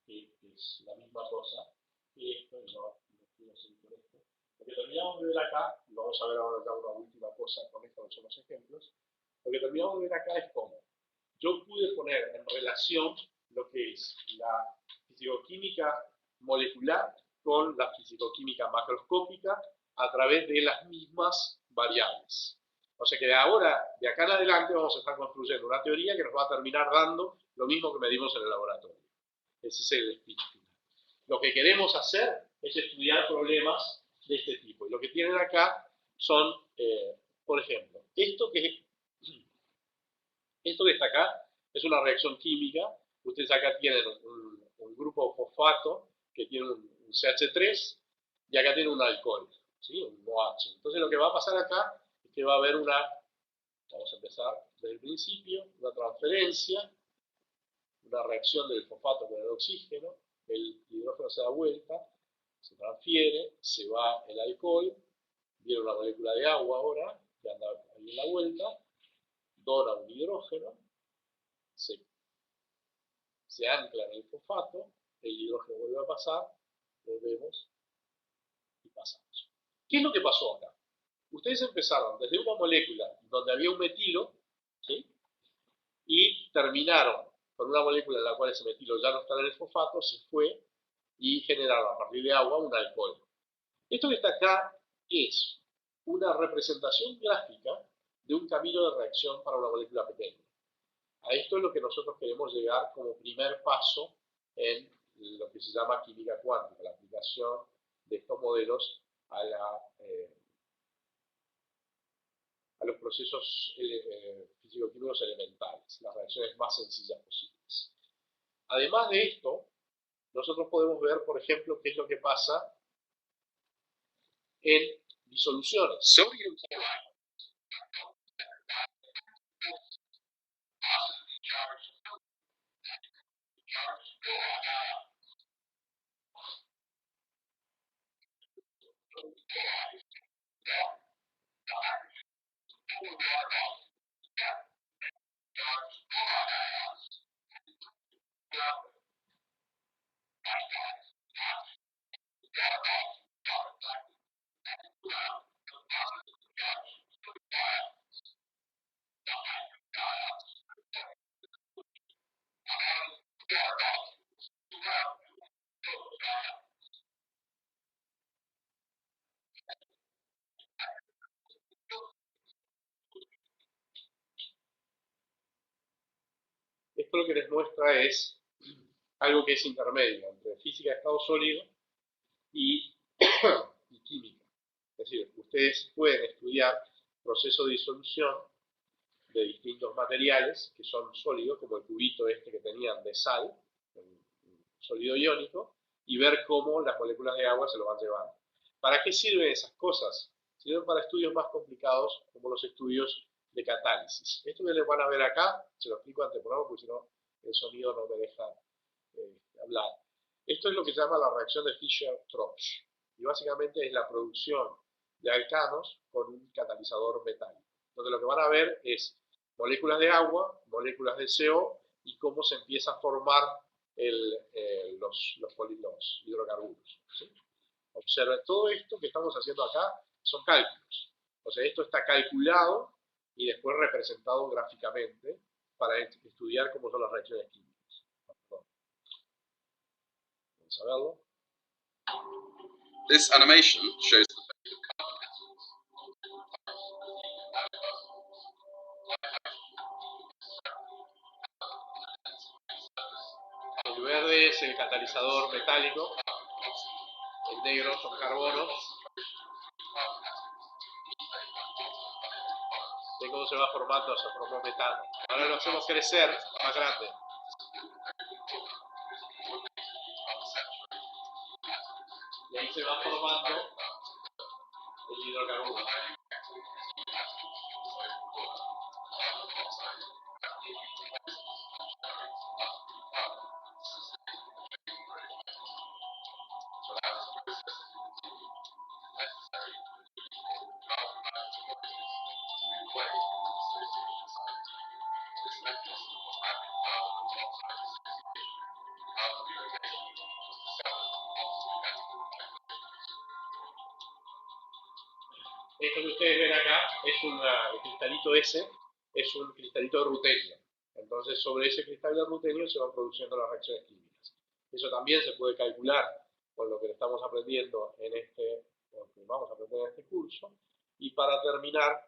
que es la misma cosa que esto, y no quiero seguir con esto, lo que terminamos de ver acá, y vamos a ver ahora ya una última cosa con esto, que son los ejemplos, lo que terminamos de ver acá es cómo yo pude poner en relación lo que es la fisicoquímica molecular con la fisicoquímica macroscópica a través de las mismas variables. O sea que de acá en adelante, vamos a estar construyendo una teoría que nos va a terminar dando lo mismo que medimos en el laboratorio. Ese es el speech final. Lo que queremos hacer es estudiar problemas de este tipo. Y lo que tienen acá son, por ejemplo, esto que está acá es una reacción química. Ustedes acá tienen un grupo fosfato que tiene un CH3 y acá tiene un alcohol, ¿sí? Un OH. Entonces lo que va a pasar acá es que va a haber vamos a empezar desde el principio, una transferencia, una reacción del fosfato con el oxígeno, el hidrógeno se da vuelta, se transfiere, se va el alcohol, viene una molécula de agua ahora, que anda ahí en la vuelta, dona un hidrógeno, se ancla en el fosfato, el hidrógeno vuelve a pasar, volvemos y pasamos. ¿Qué es lo que pasó acá? Ustedes empezaron desde una molécula donde había un metilo, ¿sí? Y terminaron con una molécula en la cual ese metilo ya no está en el fosfato, se fue y generaron a partir de agua un alcohol. Esto que está acá es una representación gráfica de un camino de reacción para una molécula pequeña. A esto es lo que nosotros queremos llegar como primer paso en lo que se llama química cuántica, la aplicación de estos modelos a los procesos físico-químicos elementales, las reacciones más sencillas posibles. Además de esto, nosotros podemos ver, por ejemplo, qué es lo que pasa en disoluciones. Sodium Esto lo que les muestra es algo que es intermedio entre física de estado sólido y, y química. Es decir, ustedes pueden estudiar procesos de disolución de distintos materiales que son sólidos, como el cubito este que tenían de sal, un sólido iónico, y ver cómo las moléculas de agua se lo van llevando. ¿Para qué sirven esas cosas? Sirven para estudios más complicados, como los estudios de catálisis. Esto que les van a ver acá, se lo explico antes, porque si no, el sonido no me deja hablar. Esto es lo que se llama la reacción de Fischer-Tropsch, y básicamente es la producción de alcanos con un catalizador metálico. Entonces lo que van a ver es moléculas de agua, moléculas de CO y cómo se empieza a formar los hidrocarburos. ¿Sí? Observen, todo esto que estamos haciendo acá son cálculos. O sea, esto está calculado y después representado gráficamente para estudiar cómo son las reacciones químicas. Vamos a verlo. This animation shows el verde es el catalizador metálico, el negro son carbonos. De cómo se va formando, se formó metano. Ahora lo hacemos crecer más grande. Y ahí se va formando el hidrocarburo. Esto que ustedes ven acá es el cristalito ese, es un cristalito de rutenio. Entonces sobre ese cristal de rutenio se van produciendo las reacciones químicas. Eso también se puede calcular con lo que estamos aprendiendo vamos a aprender en este curso. Y para terminar,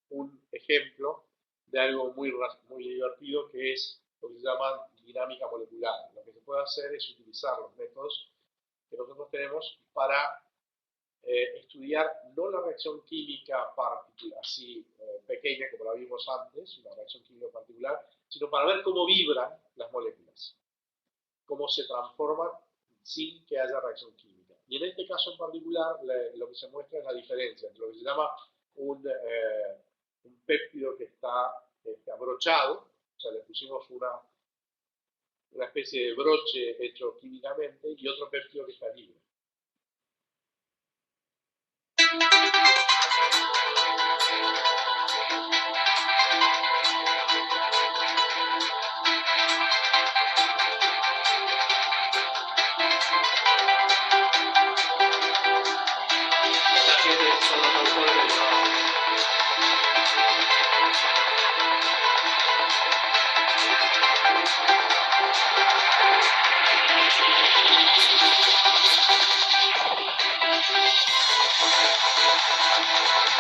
un ejemplo de algo muy divertido que es lo que se llama dinámica molecular. Lo que se puede hacer es utilizar los métodos que nosotros tenemos para estudiar no la reacción química particular, así pequeña como la vimos antes, una reacción química particular, sino para ver cómo vibran las moléculas, cómo se transforman sin que haya reacción química. Y en este caso en particular, lo que se muestra es la diferencia entre lo que se llama un péptido que está abrochado, o sea, le pusimos una especie de broche hecho químicamente, y otro péptido que está libre. Son los autores del trabajo.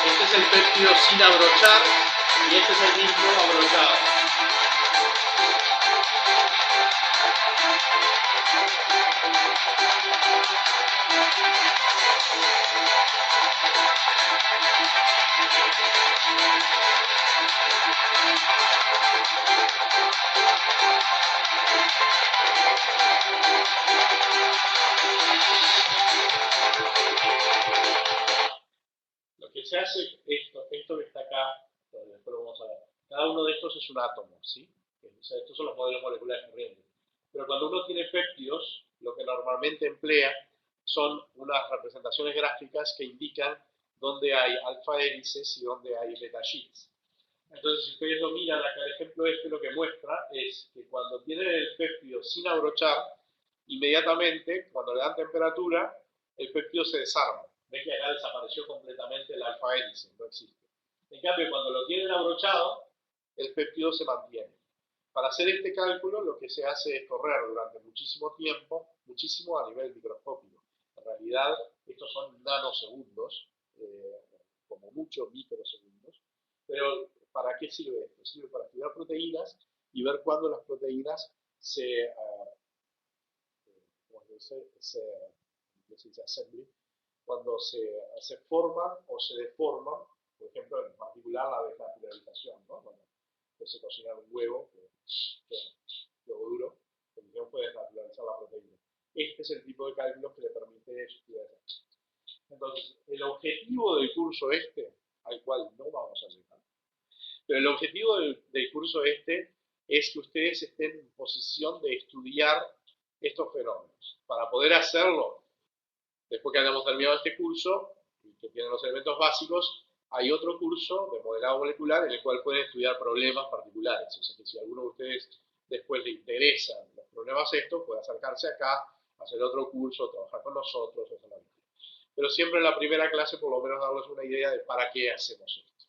Este es el péptido sin abrochar y este es el mismo abrochado. Lo que se hace, esto que está acá, después lo vamos a ver, cada uno de estos es un átomo, ¿sí? O sea, estos son los modelos moleculares corrientes. Pero cuando uno tiene péptidos, lo que normalmente emplea son unas representaciones gráficas que indican dónde hay alfa hélices y dónde hay beta sheets. Entonces, si ustedes lo miran acá, el ejemplo este lo que muestra es que cuando tienen el péptido sin abrochar, inmediatamente, cuando le dan temperatura, el péptido se desarma. Ven que acá desapareció completamente el alfa hélice, no existe. En cambio, cuando lo tienen abrochado, el péptido se mantiene. Para hacer este cálculo, lo que se hace es correr durante muchísimo tiempo, muchísimo a nivel microscópico. En realidad, estos son nanosegundos, como mucho microsegundos. Pero, ¿para qué sirve esto? Sirve para estudiar proteínas y ver cuándo las proteínas se, cuando se forman o se deforman, por ejemplo, en particular la desnaturalización, ¿no? Cuando se cocina un huevo, huevo duro, que puede desnaturalizar la proteína. Este es el tipo de cálculos que le permite estudiar eso. Entonces, el objetivo del curso este, al cual no vamos a llegar, pero el objetivo del curso este es que ustedes estén en posición de estudiar estos fenómenos. Para poder hacerlo, después que hayamos terminado este curso, y que tiene los elementos básicos, hay otro curso de modelado molecular en el cual pueden estudiar problemas particulares. O sea que si a alguno de ustedes después le interesan los problemas estos, puede acercarse acá, hacer otro curso, trabajar con nosotros, eso es. Pero siempre en la primera clase por lo menos darles una idea de para qué hacemos esto.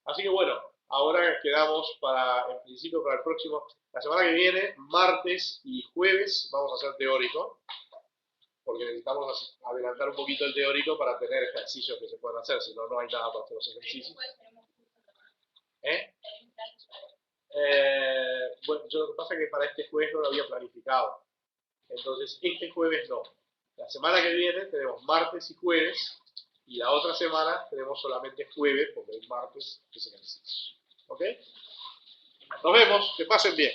Así que bueno, ahora quedamos para, en principio, para el próximo, la semana que viene, martes y jueves, vamos a hacer teórico, porque necesitamos adelantar un poquito el teórico para tener ejercicios que se puedan hacer, si no, no hay nada para hacer los ejercicios. ¿Eh? Bueno, yo lo que pasa es que para este jueves no lo había planificado, entonces este jueves no. La semana que viene tenemos martes y jueves, y la otra semana tenemos solamente jueves, porque el martes es ejercicio. ¿Ok? Nos vemos, que pasen bien.